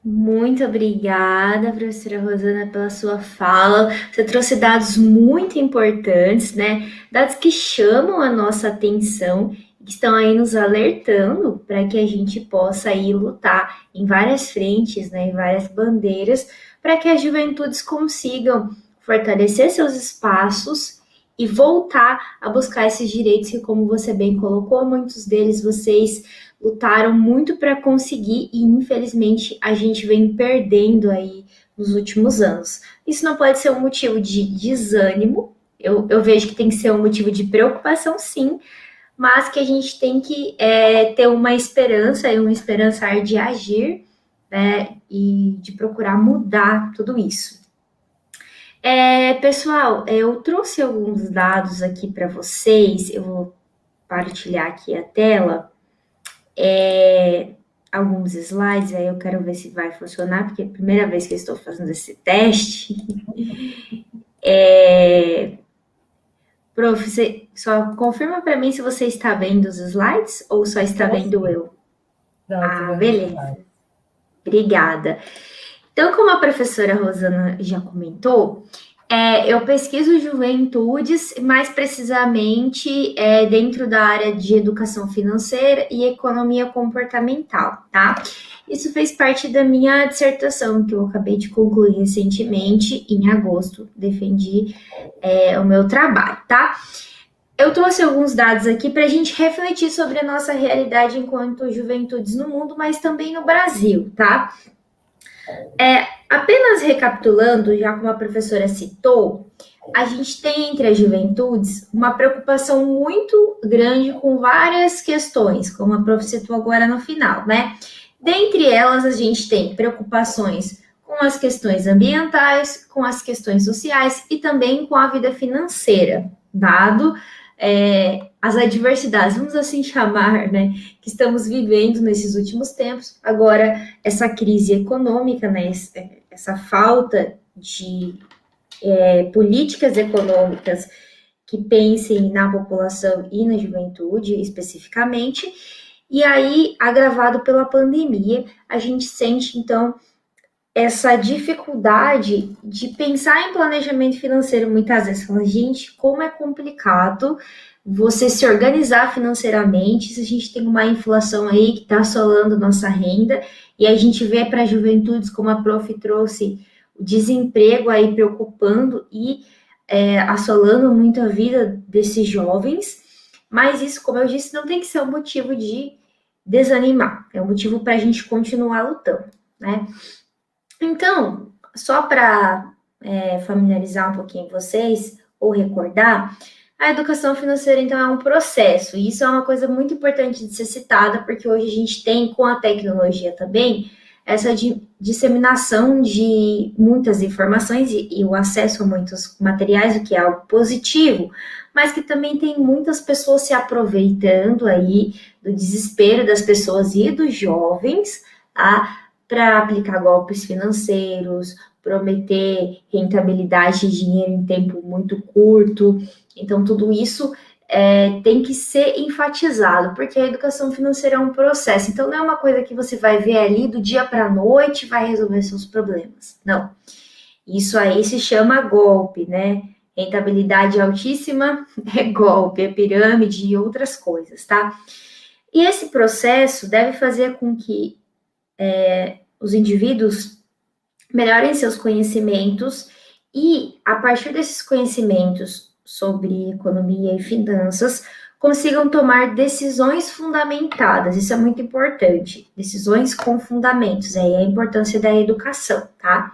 Muito obrigada, professora Rosana, pela sua fala. Você trouxe dados muito importantes, né? Dados que chamam a nossa atenção, que estão aí nos alertando para que a gente possa aí lutar em várias frentes, né? Em várias bandeiras, para que as juventudes consigam fortalecer seus espaços e voltar a buscar esses direitos que, como você bem colocou, muitos deles vocês lutaram muito para conseguir e, infelizmente, a gente vem perdendo aí nos últimos anos. Isso não pode ser um motivo de desânimo, eu vejo que tem que ser um motivo de preocupação, sim, mas que a gente tem que ter uma esperança de agir, né, e de procurar mudar tudo isso. Pessoal, eu trouxe alguns dados aqui para vocês, eu vou partilhar aqui a tela. Alguns slides, aí eu quero ver se vai funcionar, porque é a primeira vez que eu estou fazendo esse teste. Prof, você só confirma para mim se você está vendo os slides ou só está vendo eu? Não, beleza. Obrigada. Então, como a professora Rosana já comentou, eu pesquiso juventudes, mais precisamente dentro da área de educação financeira e economia comportamental, tá? Isso fez parte da minha dissertação, que eu acabei de concluir recentemente, em agosto, defendi o meu trabalho, tá? eu trouxe alguns dados aqui para a gente refletir sobre a nossa realidade enquanto juventudes no mundo, mas também no Brasil, tá? Apenas recapitulando, já como a professora citou, a gente tem entre as juventudes uma preocupação muito grande com várias questões, como a prof citou agora no final, né? Dentre elas, a gente tem preocupações com as questões ambientais, com as questões sociais e também com a vida financeira, dado as adversidades, vamos assim chamar, né, que estamos vivendo nesses últimos tempos. Agora, essa crise econômica, né, essa falta de políticas econômicas que pensem na população e na juventude especificamente, e aí, agravado pela pandemia, a gente sente, então, essa dificuldade de pensar em planejamento financeiro muitas vezes. Fala, gente, como é complicado você se organizar financeiramente se a gente tem uma inflação aí que está assolando nossa renda, e a gente vê para as juventudes, como a prof trouxe, o desemprego aí preocupando e assolando muito a vida desses jovens, mas isso, como eu disse, não tem que ser um motivo de desanimar, é um motivo para a gente continuar lutando, né? Então, só para familiarizar um pouquinho vocês, ou recordar, a educação financeira, então, é um processo, e isso é uma coisa muito importante de ser citada, porque hoje a gente tem, com a tecnologia também, essa disseminação de muitas informações e o acesso a muitos materiais, o que é algo positivo, mas que também tem muitas pessoas se aproveitando aí do desespero das pessoas e dos jovens, tá? Para aplicar golpes financeiros, prometer rentabilidade de dinheiro em tempo muito curto. Então, tudo isso tem que ser enfatizado, porque a educação financeira é um processo. Então, não é uma coisa que você vai ver ali do dia para a noite e vai resolver seus problemas. Não. Isso aí se chama golpe, né? Rentabilidade altíssima é golpe, é pirâmide e outras coisas, tá? E esse processo deve fazer com que os indivíduos melhorem seus conhecimentos e, a partir desses conhecimentos sobre economia e finanças, consigam tomar decisões fundamentadas. Isso é muito importante. Decisões com fundamentos, aí é a importância da educação, tá?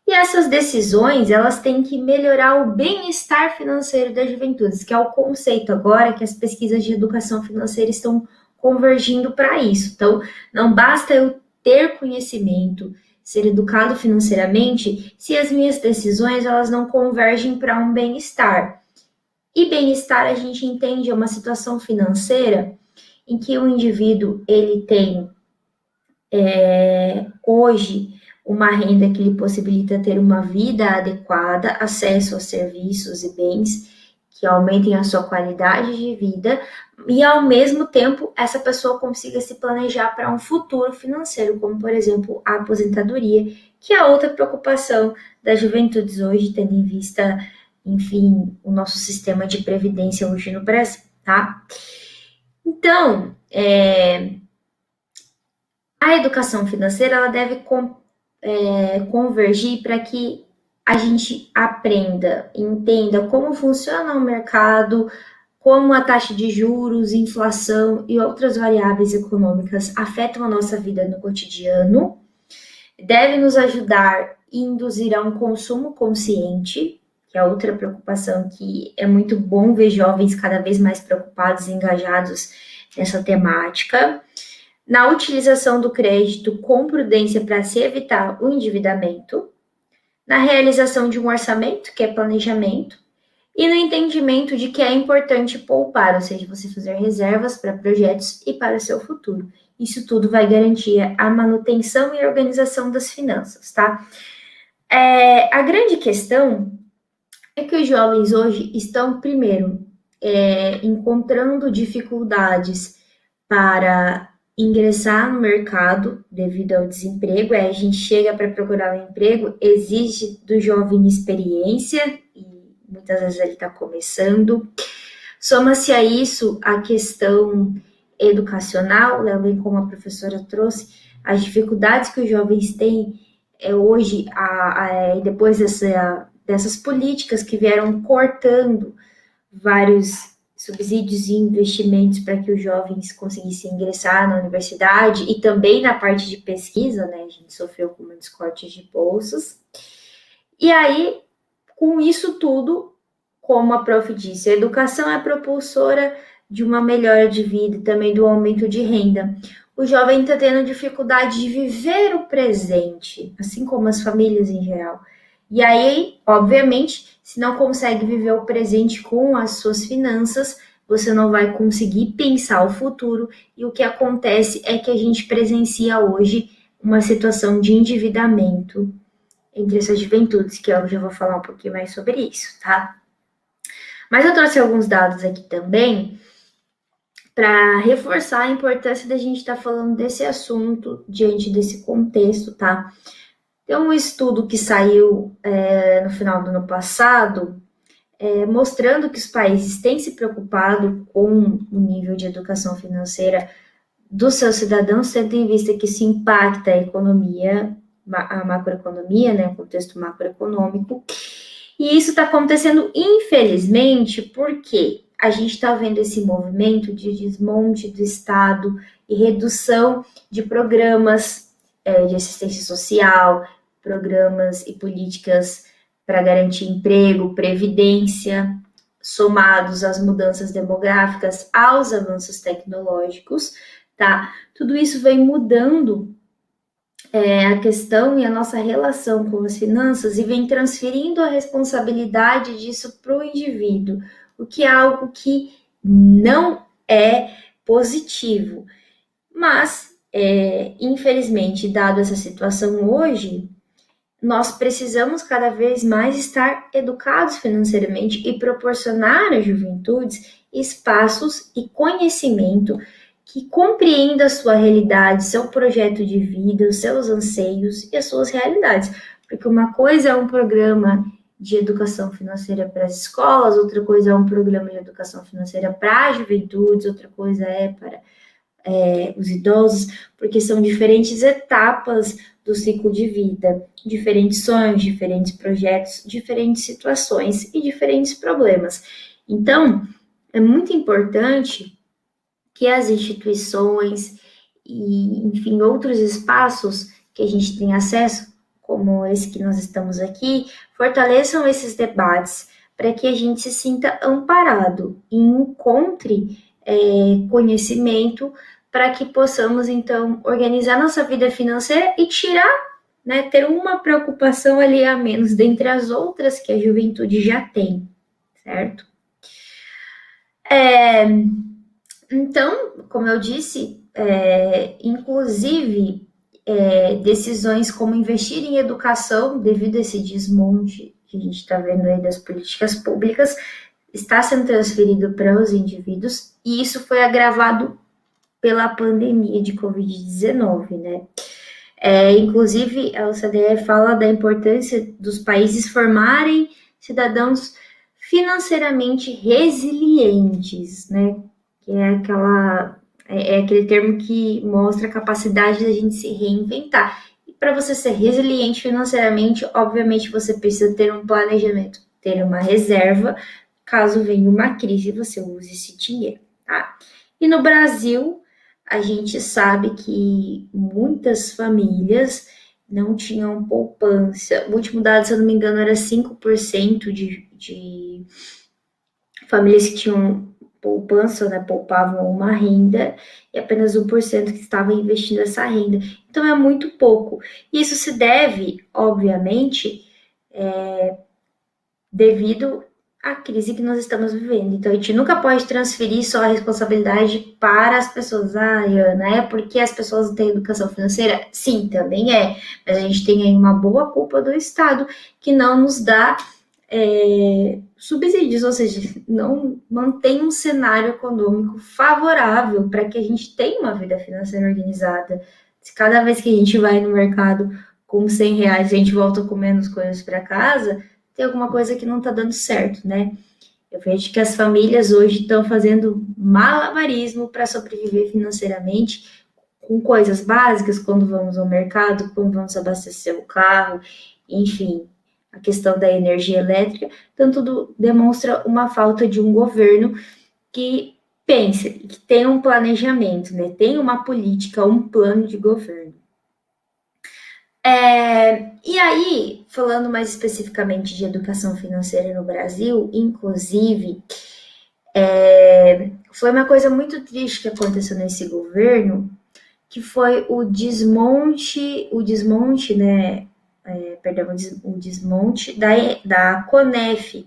E essas decisões, elas têm que melhorar o bem-estar financeiro das juventudes, que é o conceito agora que as pesquisas de educação financeira estão convergindo para isso. Então, não basta eu ter conhecimento, ser educado financeiramente, se as minhas decisões elas não convergem para um bem-estar. E bem-estar a gente entende é uma situação financeira em que o indivíduo ele tem hoje uma renda que lhe possibilita ter uma vida adequada, acesso a serviços e bens que aumentem a sua qualidade de vida e, ao mesmo tempo, essa pessoa consiga se planejar para um futuro financeiro, como, por exemplo, a aposentadoria, que é outra preocupação das juventudes hoje, tendo em vista, enfim, o nosso sistema de previdência hoje no Brasil, tá? Então, a educação financeira, ela deve convergir para que a gente aprenda, entenda como funciona o mercado, como a taxa de juros, inflação e outras variáveis econômicas afetam a nossa vida no cotidiano, deve nos ajudar e induzir a um consumo consciente, que é outra preocupação que é muito bom ver jovens cada vez mais preocupados e engajados nessa temática, na utilização do crédito com prudência para se evitar o endividamento, na realização de um orçamento, que é planejamento, e no entendimento de que é importante poupar, ou seja, você fazer reservas para projetos e para o seu futuro. Isso tudo vai garantir a manutenção e organização das finanças, tá? A grande questão é que os jovens hoje estão, primeiro, encontrando dificuldades para ingressar no mercado devido ao desemprego. A gente chega para procurar um emprego, exige do jovem experiência e muitas vezes ele está começando. Soma-se a isso a questão educacional, né, bem como a professora trouxe, as dificuldades que os jovens têm hoje, depois dessas políticas que vieram cortando vários subsídios e investimentos para que os jovens conseguissem ingressar na universidade e também na parte de pesquisa, né? A gente sofreu com muitos cortes de bolsas. E aí, com isso tudo, como a prof disse, a educação é propulsora de uma melhora de vida e também do aumento de renda. O jovem está tendo dificuldade de viver o presente, assim como as famílias em geral. E aí, obviamente, se não consegue viver o presente com as suas finanças, você não vai conseguir pensar o futuro. E o que acontece é que a gente presencia hoje uma situação de endividamento entre essas juventudes, que eu já vou falar um pouquinho mais sobre isso, tá? Mas eu trouxe alguns dados aqui também para reforçar a importância da gente estar falando desse assunto diante desse contexto, tá? Tem um estudo que saiu no final do ano passado, mostrando que os países têm se preocupado com o nível de educação financeira dos seus cidadãos, tendo em vista que isso impacta a economia, a macroeconomia, né, o contexto macroeconômico. E isso está acontecendo, infelizmente, porque a gente está vendo esse movimento de desmonte do Estado e redução de programas de assistência social, programas e políticas para garantir emprego, previdência, somados às mudanças demográficas, aos avanços tecnológicos, tá? Tudo isso vem mudando a questão e a nossa relação com as finanças e vem transferindo a responsabilidade disso para o indivíduo, o que é algo que não é positivo. Mas, infelizmente, dado essa situação hoje, nós precisamos cada vez mais estar educados financeiramente e proporcionar às juventudes espaços e conhecimento que compreenda a sua realidade, seu projeto de vida, os seus anseios e as suas realidades. Porque uma coisa é um programa de educação financeira para as escolas, outra coisa é um programa de educação financeira para as juventudes, outra coisa é para os idosos, porque são diferentes etapas do ciclo de vida, diferentes sonhos, diferentes projetos, diferentes situações e diferentes problemas. Então, é muito importante que as instituições e, enfim, outros espaços que a gente tem acesso, como esse que nós estamos aqui, fortaleçam esses debates para que a gente se sinta amparado e encontre conhecimento para que possamos, então, organizar nossa vida financeira e tirar, né, ter uma preocupação ali a menos dentre as outras que a juventude já tem, certo? Então, como eu disse, inclusive decisões como investir em educação, devido a esse desmonte que a gente está vendo aí das políticas públicas, está sendo transferido para os indivíduos, e isso foi agravado pela pandemia de Covid-19, né? Inclusive, a OCDE fala da importância dos países formarem cidadãos financeiramente resilientes, né? Que é aquele termo que mostra a capacidade da gente se reinventar. E para você ser resiliente financeiramente, obviamente você precisa ter um planejamento, ter uma reserva, caso venha uma crise, você use esse dinheiro, tá? E no Brasil, a gente sabe que muitas famílias não tinham poupança. O último dado, se eu não me engano, era 5% de famílias que tinham poupança, né, poupavam uma renda, e apenas 1% que estava investindo essa renda. Então, é muito pouco. Isso se deve, obviamente, devido à crise que nós estamos vivendo. Então, a gente nunca pode transferir só a responsabilidade para as pessoas. Ana, é porque as pessoas não têm educação financeira? Sim, também é. Mas a gente tem aí uma boa culpa do Estado, que não nos dá subsídios, ou seja, não mantém um cenário econômico favorável para que a gente tenha uma vida financeira organizada. Se cada vez que a gente vai no mercado com R$100, a gente volta com menos coisas para casa, tem alguma coisa que não está dando certo, né? Eu vejo que as famílias hoje estão fazendo malabarismo para sobreviver financeiramente com coisas básicas, quando vamos ao mercado, quando vamos abastecer o carro, enfim, a questão da energia elétrica. Então, tudo demonstra uma falta de um governo que pensa, que tem um planejamento, né? Tem uma política, um plano de governo. E aí, falando mais especificamente de educação financeira no Brasil, inclusive, foi uma coisa muito triste que aconteceu nesse governo, que foi o desmonte, né? O desmonte da CONEF,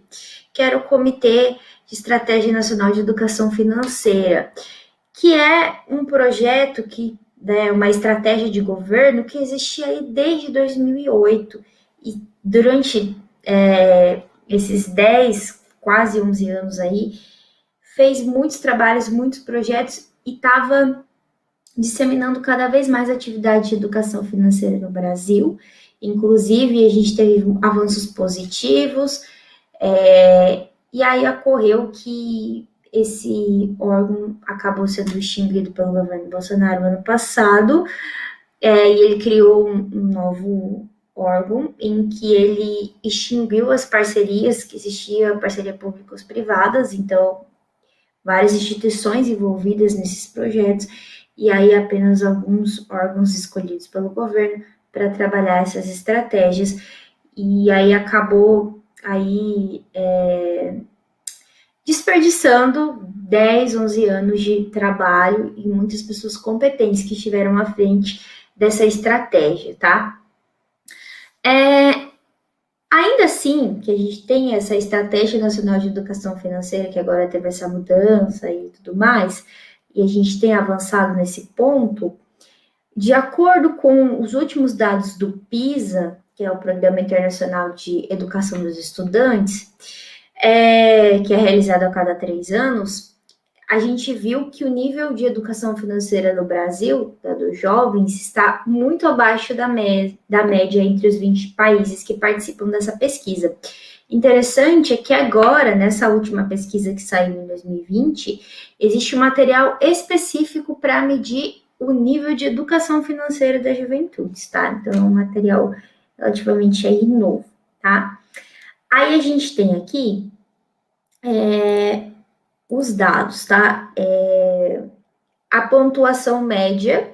que era o Comitê de Estratégia Nacional de Educação Financeira, que é um projeto que, né, uma estratégia de governo que existia aí desde 2008 e durante esses 10, quase 11 anos aí, fez muitos trabalhos, muitos projetos e estava disseminando cada vez mais atividade de educação financeira no Brasil. Inclusive, a gente teve avanços positivos, e aí ocorreu que esse órgão acabou sendo extinguido pelo governo Bolsonaro no ano passado, e ele criou um novo órgão em que ele extinguiu as parcerias que existiam, parceria públicos-privadas, então várias instituições envolvidas nesses projetos, e aí apenas alguns órgãos escolhidos pelo governo para trabalhar essas estratégias, e aí acabou aí desperdiçando 10, 11 anos de trabalho e muitas pessoas competentes que estiveram à frente dessa estratégia, tá? Ainda assim, que a gente tem essa Estratégia Nacional de Educação Financeira, que agora teve essa mudança e tudo mais, e a gente tem avançado nesse ponto, de acordo com os últimos dados do PISA, que é o Programa Internacional de Educação dos Estudantes, que é realizado a cada 3 anos, a gente viu que o nível de educação financeira no Brasil, dos jovens, está muito abaixo da média entre os 20 países que participam dessa pesquisa. Interessante é que agora, nessa última pesquisa que saiu em 2020, existe um material específico para medir o nível de educação financeira das juventudes, tá? Então, é um material relativamente aí novo, tá? Aí a gente tem aqui os dados, tá? A pontuação média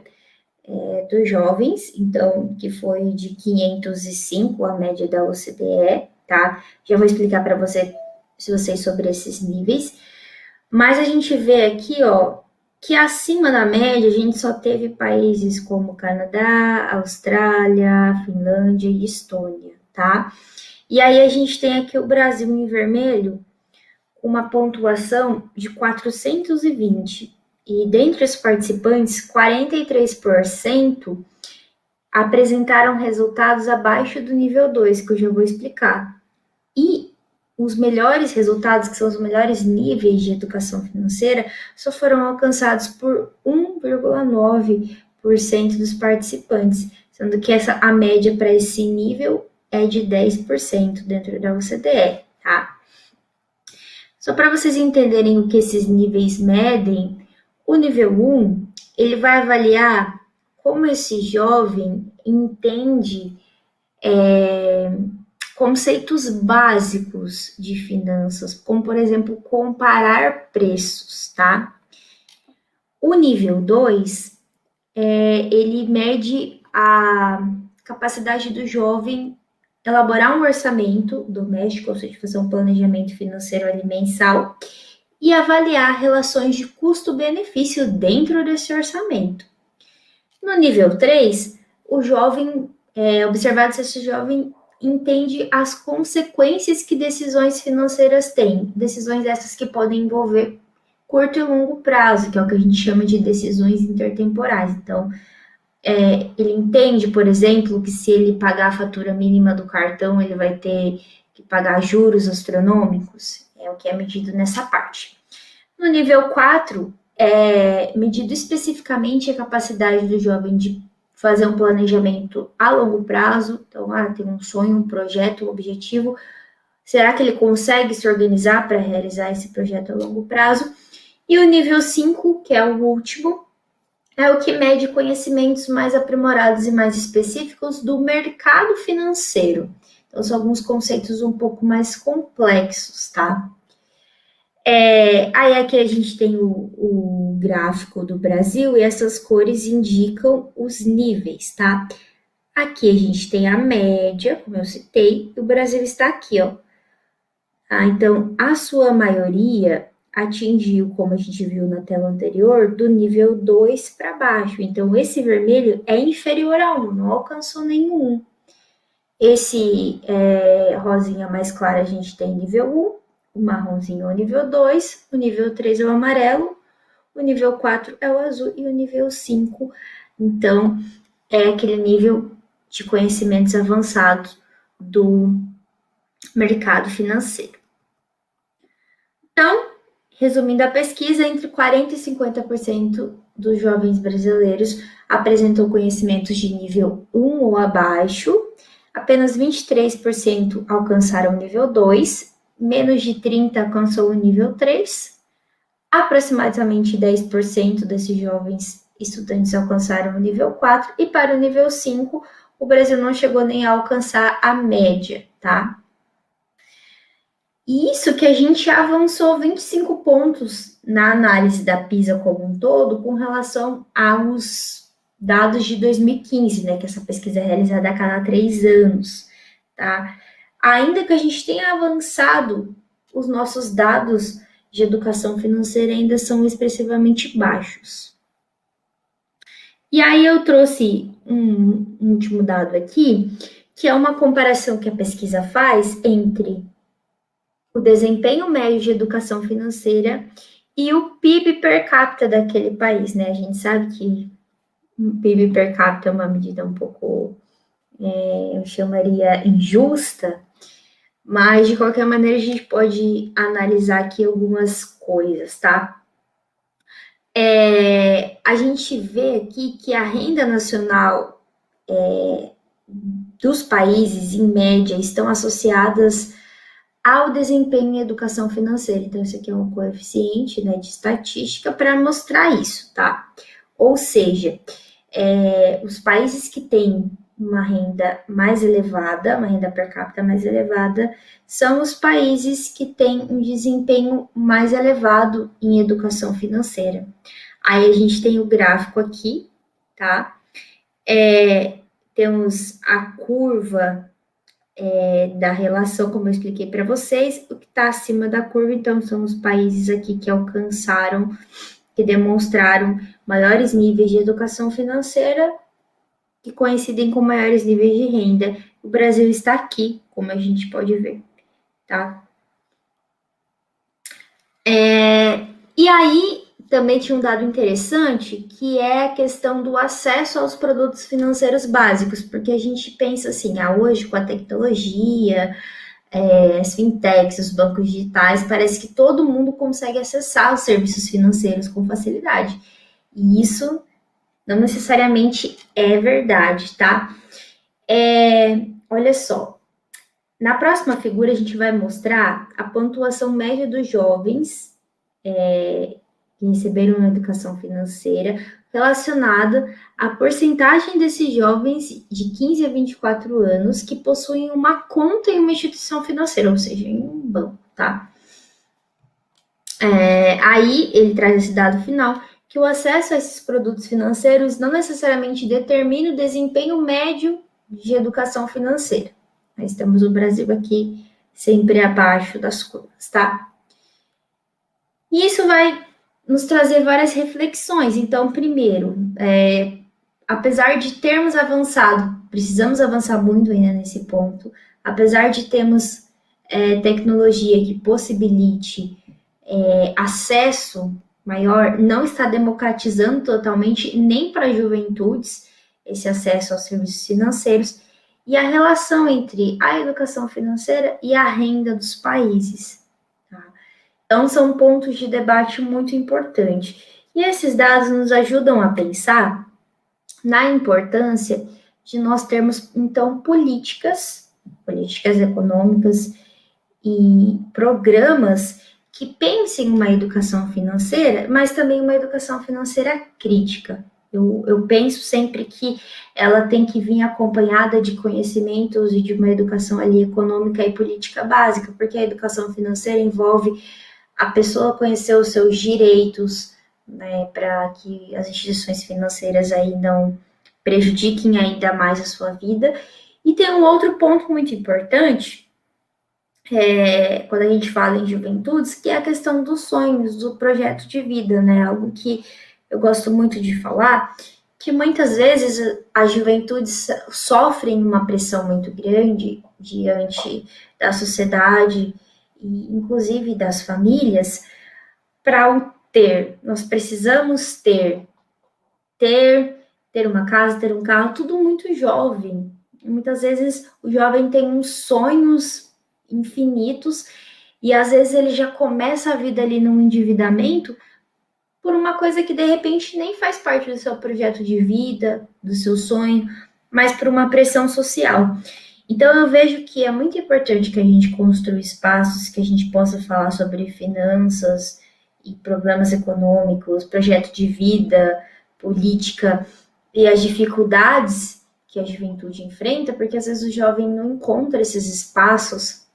dos jovens, então, que foi de 505, a média da OCDE, tá? Já vou explicar para vocês sobre esses níveis. Mas a gente vê aqui, ó, que acima da média a gente só teve países como Canadá, Austrália, Finlândia e Estônia, tá? E aí a gente tem aqui o Brasil em vermelho, uma pontuação de 420. E dentre os participantes, 43% apresentaram resultados abaixo do nível 2, que eu já vou explicar. E os melhores resultados, que são os melhores níveis de educação financeira, só foram alcançados por 1,9% dos participantes, sendo que a média para esse nível é de 10% dentro da OCDE, tá? Só para vocês entenderem o que esses níveis medem, o nível 1, ele vai avaliar como esse jovem entende conceitos básicos de finanças, como, por exemplo, comparar preços, tá? O nível 2, ele mede a capacidade do jovem elaborar um orçamento doméstico, ou seja, fazer um planejamento financeiro ali mensal, e avaliar relações de custo-benefício dentro desse orçamento. No nível 3, o jovem, observado se esse jovem entende as consequências que decisões financeiras têm, decisões essas que podem envolver curto e longo prazo, que é o que a gente chama de decisões intertemporais. Então, ele entende, por exemplo, que se ele pagar a fatura mínima do cartão, ele vai ter que pagar juros astronômicos, é o que é medido nessa parte. No nível 4, é medido especificamente a capacidade do jovem de fazer um planejamento a longo prazo. Então, tem um sonho, um projeto, um objetivo. Será que ele consegue se organizar para realizar esse projeto a longo prazo? E o nível 5, que é o último, é o que mede conhecimentos mais aprimorados e mais específicos do mercado financeiro. Então, são alguns conceitos um pouco mais complexos, tá? Aí aqui a gente tem o gráfico do Brasil e essas cores indicam os níveis, tá? Aqui a gente tem a média, como eu citei, e o Brasil está aqui, ó. Então, a sua maioria atingiu, como a gente viu na tela anterior, do nível 2 para baixo. Então, esse vermelho é inferior a 1, não alcançou nenhum. Esse rosinha mais claro a gente tem nível 1, o marronzinho é o nível 2, o nível 3 é o amarelo, o nível 4 é o azul e o nível 5, então, é aquele nível de conhecimentos avançados do mercado financeiro. Então, resumindo a pesquisa, entre 40% e 50% dos jovens brasileiros apresentou conhecimentos de nível 1 ou abaixo, apenas 23% alcançaram o nível 2, menos de 30% alcançou o nível 3, aproximadamente 10% desses jovens estudantes alcançaram o nível 4, e para o nível 5, o Brasil não chegou nem a alcançar a média, tá? E isso que a gente avançou 25 pontos na análise da PISA como um todo com relação aos dados de 2015, né? Que essa pesquisa é realizada a cada 3 anos, tá? Ainda que a gente tenha avançado, os nossos dados de educação financeira ainda são expressivamente baixos. E aí eu trouxe um último dado aqui, que é uma comparação que a pesquisa faz entre o desempenho médio de educação financeira e o PIB per capita daquele país, né? A gente sabe que o PIB per capita é uma medida um pouco, eu chamaria injusta, mas de qualquer maneira a gente pode analisar aqui algumas coisas, tá? A gente vê aqui que a renda nacional dos países, em média, estão associadas ao desempenho em educação financeira. Então, isso aqui é um coeficiente, né, de estatística para mostrar isso, tá? Ou seja, os países que têm uma renda mais elevada, uma renda per capita mais elevada, são os países que têm um desempenho mais elevado em educação financeira. Aí a gente tem o gráfico aqui, tá? Temos a curva da relação, como eu expliquei para vocês, o que está acima da curva, então, são os países aqui que alcançaram, que demonstraram maiores níveis de educação financeira, que coincidem com maiores níveis de renda. O Brasil está aqui, como a gente pode ver, tá? E aí, também tinha um dado interessante, que é a questão do acesso aos produtos financeiros básicos, porque a gente pensa assim, hoje com a tecnologia, as fintechs, os bancos digitais, parece que todo mundo consegue acessar os serviços financeiros com facilidade. E isso não necessariamente é verdade, tá? Olha só, na próxima figura a gente vai mostrar a pontuação média dos jovens que receberam uma educação financeira relacionada à porcentagem desses jovens de 15 a 24 anos que possuem uma conta em uma instituição financeira, ou seja, em um banco, tá? Aí ele traz esse dado final, que o acesso a esses produtos financeiros não necessariamente determina o desempenho médio de educação financeira. Nós temos o Brasil aqui sempre abaixo das curvas, tá? E isso vai nos trazer várias reflexões. Então, primeiro, apesar de termos avançado, precisamos avançar muito ainda nesse ponto, apesar de termos tecnologia que possibilite acesso maior, não está democratizando totalmente, nem para juventudes, esse acesso aos serviços financeiros, e a relação entre a educação financeira e a renda dos países. Então, são pontos de debate muito importantes. E esses dados nos ajudam a pensar na importância de nós termos, então, políticas econômicas e programas que pensem uma educação financeira, mas também uma educação financeira crítica. Eu penso sempre que ela tem que vir acompanhada de conhecimentos e de uma educação ali econômica e política básica, porque a educação financeira envolve a pessoa conhecer os seus direitos, né, para que as instituições financeiras aí não prejudiquem ainda mais a sua vida. E tem um outro ponto muito importante, quando a gente fala em juventudes, que é a questão dos sonhos, do projeto de vida, né? Algo que eu gosto muito de falar, que muitas vezes as juventudes sofrem uma pressão muito grande diante da sociedade e inclusive das famílias para o ter. Nós precisamos ter uma casa, ter um carro, tudo muito jovem. E muitas vezes o jovem tem uns sonhos infinitos e às vezes ele já começa a vida ali num endividamento por uma coisa que de repente nem faz parte do seu projeto de vida, do seu sonho, mas por uma pressão social. Então eu vejo que é muito importante que a gente construa espaços que a gente possa falar sobre finanças e problemas econômicos, projeto de vida, política e as dificuldades que a juventude enfrenta, porque às vezes o jovem não encontra esses espaços,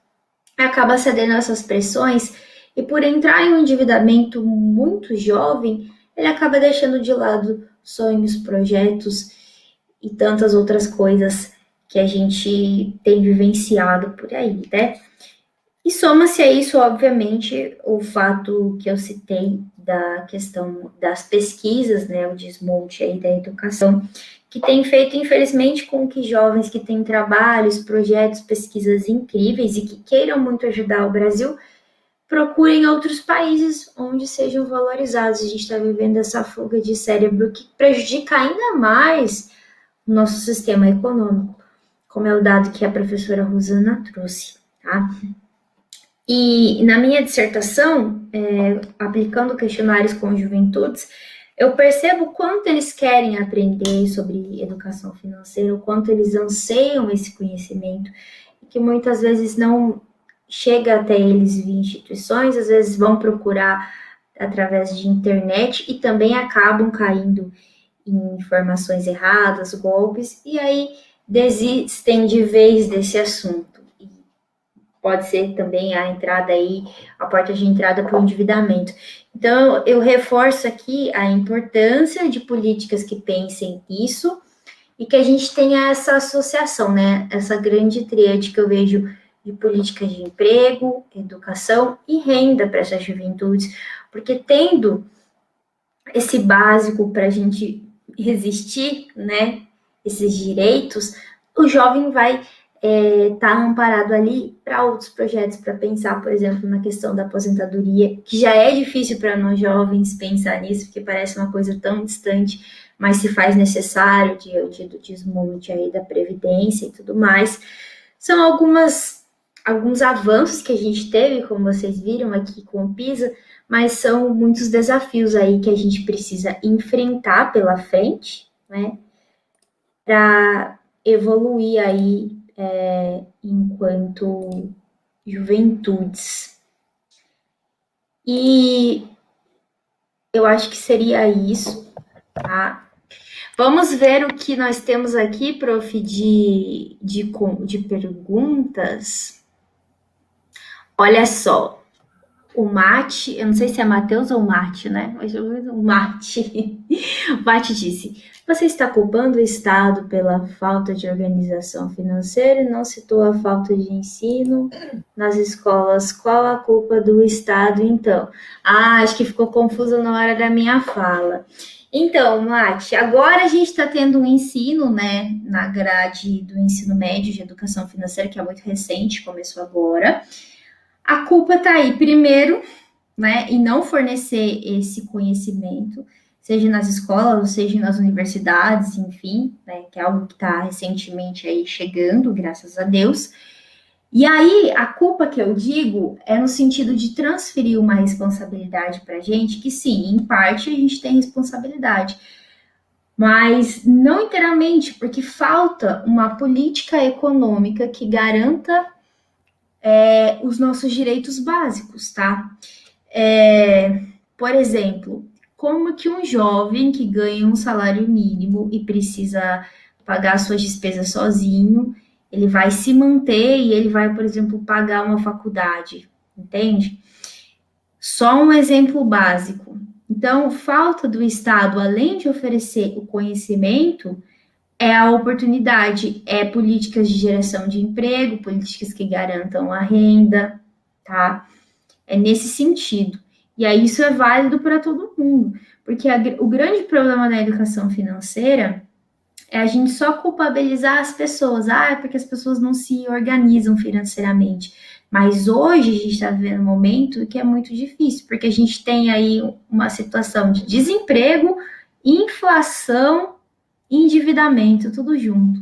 acaba cedendo a essas pressões e por entrar em um endividamento muito jovem, ele acaba deixando de lado sonhos, projetos e tantas outras coisas que a gente tem vivenciado por aí, né? E soma-se a isso, obviamente, o fato que eu citei da questão das pesquisas, né, o desmonte aí da educação, que tem feito, infelizmente, com que jovens que têm trabalhos, projetos, pesquisas incríveis e que queiram muito ajudar o Brasil, procurem outros países onde sejam valorizados. A gente está vivendo essa fuga de cérebro que prejudica ainda mais o nosso sistema econômico, como é o dado que a professora Rosana trouxe, tá? E na minha dissertação, aplicando questionários com juventudes, eu percebo quanto eles querem aprender sobre educação financeira, o quanto eles anseiam esse conhecimento, e que muitas vezes não chega até eles via instituições, às vezes vão procurar através de internet e também acabam caindo em informações erradas, golpes, e aí desistem de vez desse assunto. E pode ser também a entrada aí, a porta de entrada para o endividamento. Então, eu reforço aqui a importância de políticas que pensem isso e que a gente tenha essa associação, né? Essa grande tríade que eu vejo de políticas de emprego, educação e renda para essas juventudes, porque tendo esse básico para a gente resistir, né, esses direitos, o jovem vai estar amparado ali para outros projetos, para pensar, por exemplo, na questão da aposentadoria, que já é difícil para nós jovens pensar nisso, porque parece uma coisa tão distante, mas se faz necessário diante do desmonte aí da Previdência e tudo mais. São alguns avanços que a gente teve, como vocês viram aqui com o PISA, mas são muitos desafios aí que a gente precisa enfrentar pela frente, né, para evoluir aí enquanto juventudes. E eu acho que seria isso, tá? Vamos ver o que nós temos aqui, prof, de perguntas. Olha só, o Mate, eu não sei se é Matheus ou Mate, né? Mas o Mate. O Mate disse: você está culpando o Estado pela falta de organização financeira e não citou a falta de ensino nas escolas. Qual a culpa do Estado, então? Acho que ficou confuso na hora da minha fala. Então, Mate, agora a gente está tendo um ensino, né, na grade do ensino médio de educação financeira, que é muito recente, começou agora. A culpa está aí, primeiro, né, em não fornecer esse conhecimento, seja nas escolas, seja nas universidades, enfim, né, que é algo que está recentemente aí chegando, graças a Deus. E aí, a culpa que eu digo é no sentido de transferir uma responsabilidade para a gente, que sim, em parte a gente tem responsabilidade, mas não inteiramente, porque falta uma política econômica que garanta os nossos direitos básicos, tá? Por exemplo, como que um jovem que ganha um salário mínimo e precisa pagar suas despesas sozinho, ele vai se manter e ele vai, por exemplo, pagar uma faculdade, entende? Só um exemplo básico. Então, falta do Estado, além de oferecer o conhecimento, é a oportunidade, é políticas de geração de emprego, políticas que garantam a renda, tá? É nesse sentido. E aí isso é válido para todo mundo, porque o grande problema da educação financeira é a gente só culpabilizar as pessoas, é porque as pessoas não se organizam financeiramente. Mas hoje a gente está vivendo um momento que é muito difícil, porque a gente tem aí uma situação de desemprego, inflação, endividamento, tudo junto.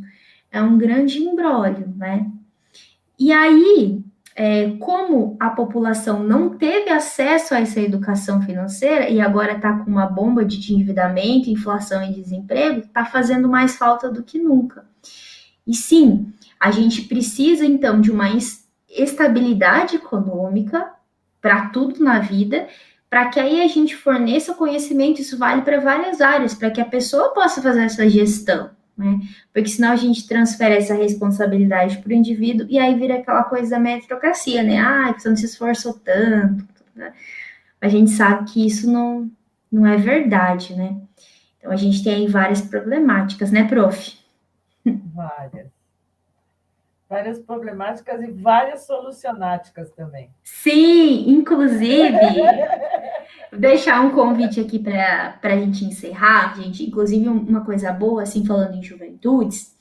É um grande imbróglio, né? E aí, como a população não teve acesso a essa educação financeira e agora está com uma bomba de endividamento, inflação e desemprego, está fazendo mais falta do que nunca. E sim, a gente precisa então de uma estabilidade econômica para tudo na vida, para que aí a gente forneça conhecimento, isso vale para várias áreas, para que a pessoa possa fazer essa gestão, né? Porque senão a gente transfere essa responsabilidade para o indivíduo e aí vira aquela coisa da meritocracia, né? Você não se esforçou tanto, né? A gente sabe que isso não é verdade, né? Então a gente tem aí várias problemáticas, né, prof? Várias. Várias problemáticas e várias solucionáticas também. Sim, inclusive, vou deixar um convite aqui para a gente encerrar, gente. Inclusive, uma coisa boa, assim, falando em juventudes,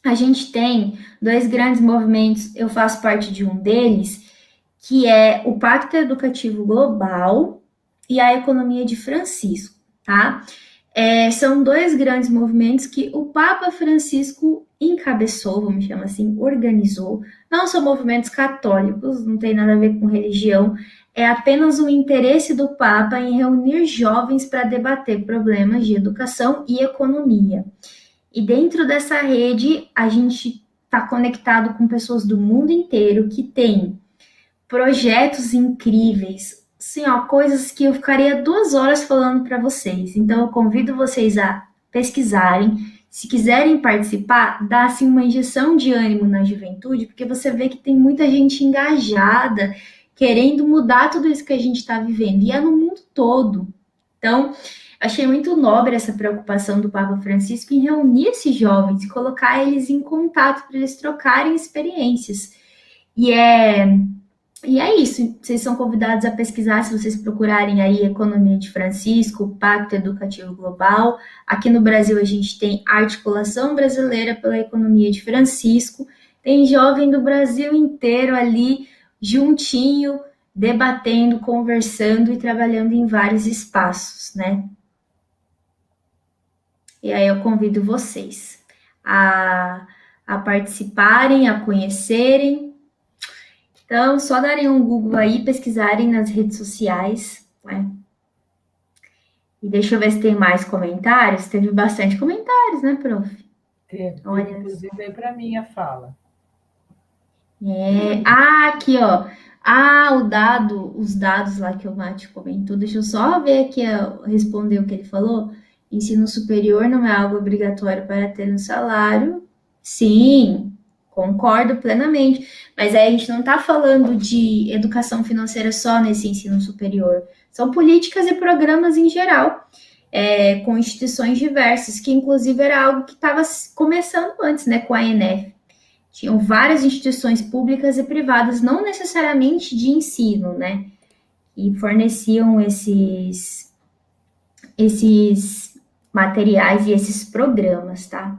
a gente tem dois grandes movimentos, eu faço parte de um deles, que é o Pacto Educativo Global e a Economia de Francisco, tá? São dois grandes movimentos que o Papa Francisco encabeçou, vamos chamar assim, organizou. Não são movimentos católicos, não tem nada a ver com religião, é apenas o interesse do Papa em reunir jovens para debater problemas de educação e economia. E dentro dessa rede, a gente está conectado com pessoas do mundo inteiro que têm projetos incríveis, assim, ó, coisas que eu ficaria 2 horas falando para vocês. Então, eu convido vocês a pesquisarem. Se quiserem participar, dá assim uma injeção de ânimo na juventude, porque você vê que tem muita gente engajada, querendo mudar tudo isso que a gente está vivendo, e é no mundo todo. Então, achei muito nobre essa preocupação do Papa Francisco em reunir esses jovens e colocar eles em contato para eles trocarem experiências. E é isso, vocês são convidados a pesquisar, se vocês procurarem aí Economia de Francisco, Pacto Educativo Global. Aqui no Brasil a gente tem a Articulação Brasileira pela Economia de Francisco. Tem jovem do Brasil inteiro ali, juntinho, debatendo, conversando e trabalhando em vários espaços, né? E aí eu convido vocês a participarem, a conhecerem. Então, só darem um Google aí, pesquisarem nas redes sociais, né? E deixa eu ver se tem mais comentários. Teve bastante comentários, né, prof? Teve, Olha. Inclusive, aí para mim a fala. Aqui, ó. Os dados lá que o Mate comentou. Deixa eu só ver aqui, responder o que ele falou. Ensino superior não é algo obrigatório para ter um salário. Sim, concordo plenamente. Mas aí a gente não está falando de educação financeira só nesse ensino superior. São políticas e programas em geral, com instituições diversas, que inclusive era algo que estava começando antes, né, com a ENEF. Tinham várias instituições públicas e privadas, não necessariamente de ensino, né? E forneciam esses materiais e esses programas, tá?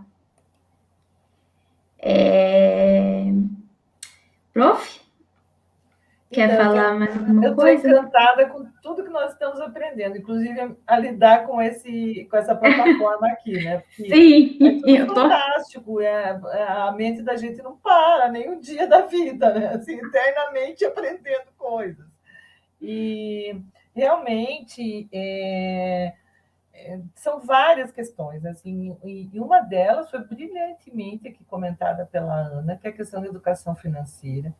Prof? Quer Então, falar mais alguma eu estou coisa? encantada com tudo que nós estamos aprendendo, inclusive a lidar com essa plataforma aqui, né? Porque Sim, é tudo eu tô. fantástico, a mente da gente não para nem um dia da vida, né? Assim, eternamente aprendendo coisas. E realmente são várias questões, assim, e uma delas foi brilhantemente aqui comentada pela Ana, que é a questão da educação financeira,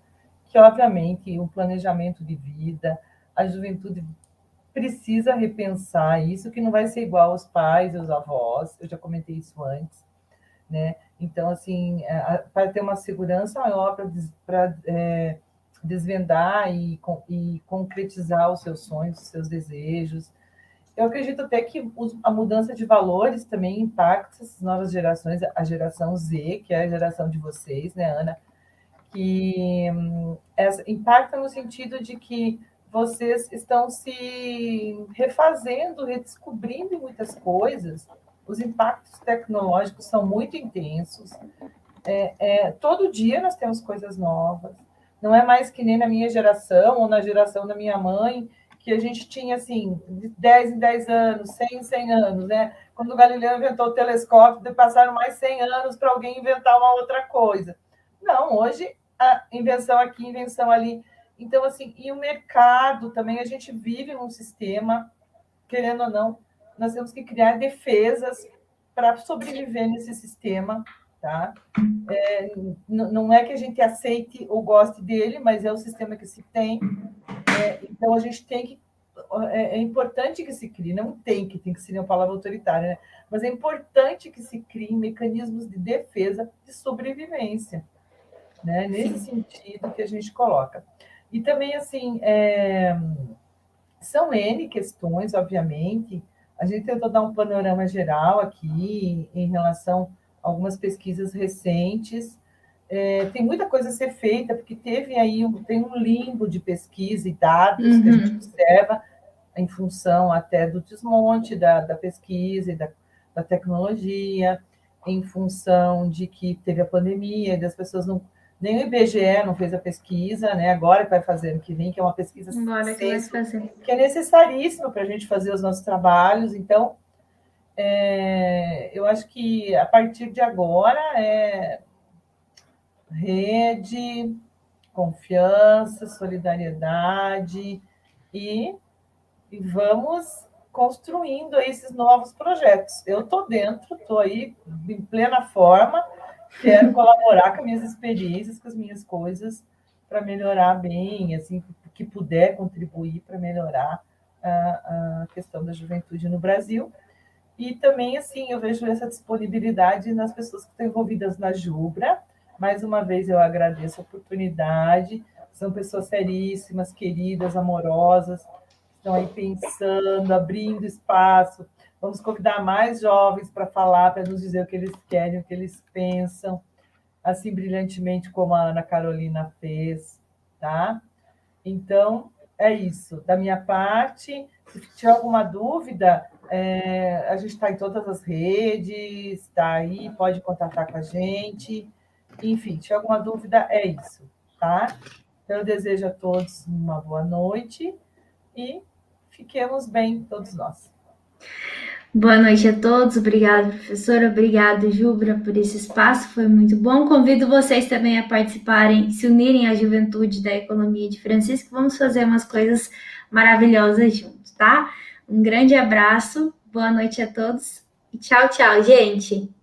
que obviamente o planejamento de vida, a juventude precisa repensar isso, que não vai ser igual aos pais e aos avós, eu já comentei isso antes, né? Então, assim, para ter uma segurança maior, para desvendar e concretizar os seus sonhos, os seus desejos. Eu acredito até que a mudança de valores também impacta essas novas gerações, a geração Z, que é a geração de vocês, né, Ana? Que impacta no sentido de que vocês estão se refazendo, redescobrindo em muitas coisas. Os impactos tecnológicos são muito intensos. Todo dia nós temos coisas novas. Não é mais que nem na minha geração ou na geração da minha mãe, que a gente tinha, assim, de 10 em 10 anos, 100 em 100 anos, né? Quando o Galileu inventou o telescópio, passaram mais 100 anos para alguém inventar uma outra coisa. Não, hoje, a invenção aqui, invenção ali. Então, assim, e o mercado também, a gente vive num sistema, querendo ou não, nós temos que criar defesas para sobreviver nesse sistema, tá? Não é que a gente aceite ou goste dele, mas é o sistema que se tem. Então, a gente tem que... É importante que se crie, não tem que ser uma palavra autoritária, né? Mas é importante que se criem mecanismos de defesa de sobrevivência, né? Nesse sentido que a gente coloca. E também, assim, são N questões, obviamente. A gente tentou dar um panorama geral aqui em relação a algumas pesquisas recentes. Tem muita coisa a ser feita, porque tem um limbo de pesquisa e dados que a gente observa em função até do desmonte da pesquisa e da tecnologia, em função de que teve a pandemia, das pessoas não... Nem o IBGE não fez a pesquisa, né? Agora vai fazer, que vem, que é uma pesquisa que é necessaríssima para a gente fazer os nossos trabalhos. Então, eu acho que a partir de agora rede, confiança, solidariedade e vamos construindo esses novos projetos. Eu estou dentro, estou aí em plena forma, quero colaborar com as minhas experiências, com as minhas coisas, para melhorar bem, assim, que puder contribuir para melhorar a questão da juventude no Brasil. E também, assim, eu vejo essa disponibilidade nas pessoas que estão envolvidas na Jubra. Mais uma vez, eu agradeço a oportunidade. São pessoas seríssimas, queridas, amorosas, estão aí pensando, abrindo espaço. Vamos convidar mais jovens para falar, para nos dizer o que eles querem, o que eles pensam, assim brilhantemente como a Ana Carolina fez, tá? Então, é isso. Da minha parte, se tiver alguma dúvida, a gente está em todas as redes, está aí, pode contatar com a gente. Enfim, se tiver alguma dúvida, é isso, tá? Então, eu desejo a todos uma boa noite e fiquemos bem, todos nós. Boa noite a todos, obrigado, professora, obrigado, Jubra, por esse espaço, foi muito bom. Convido vocês também a participarem, se unirem à juventude da Economia de Francisco, vamos fazer umas coisas maravilhosas juntos, tá? Um grande abraço, boa noite a todos e tchau, tchau, gente!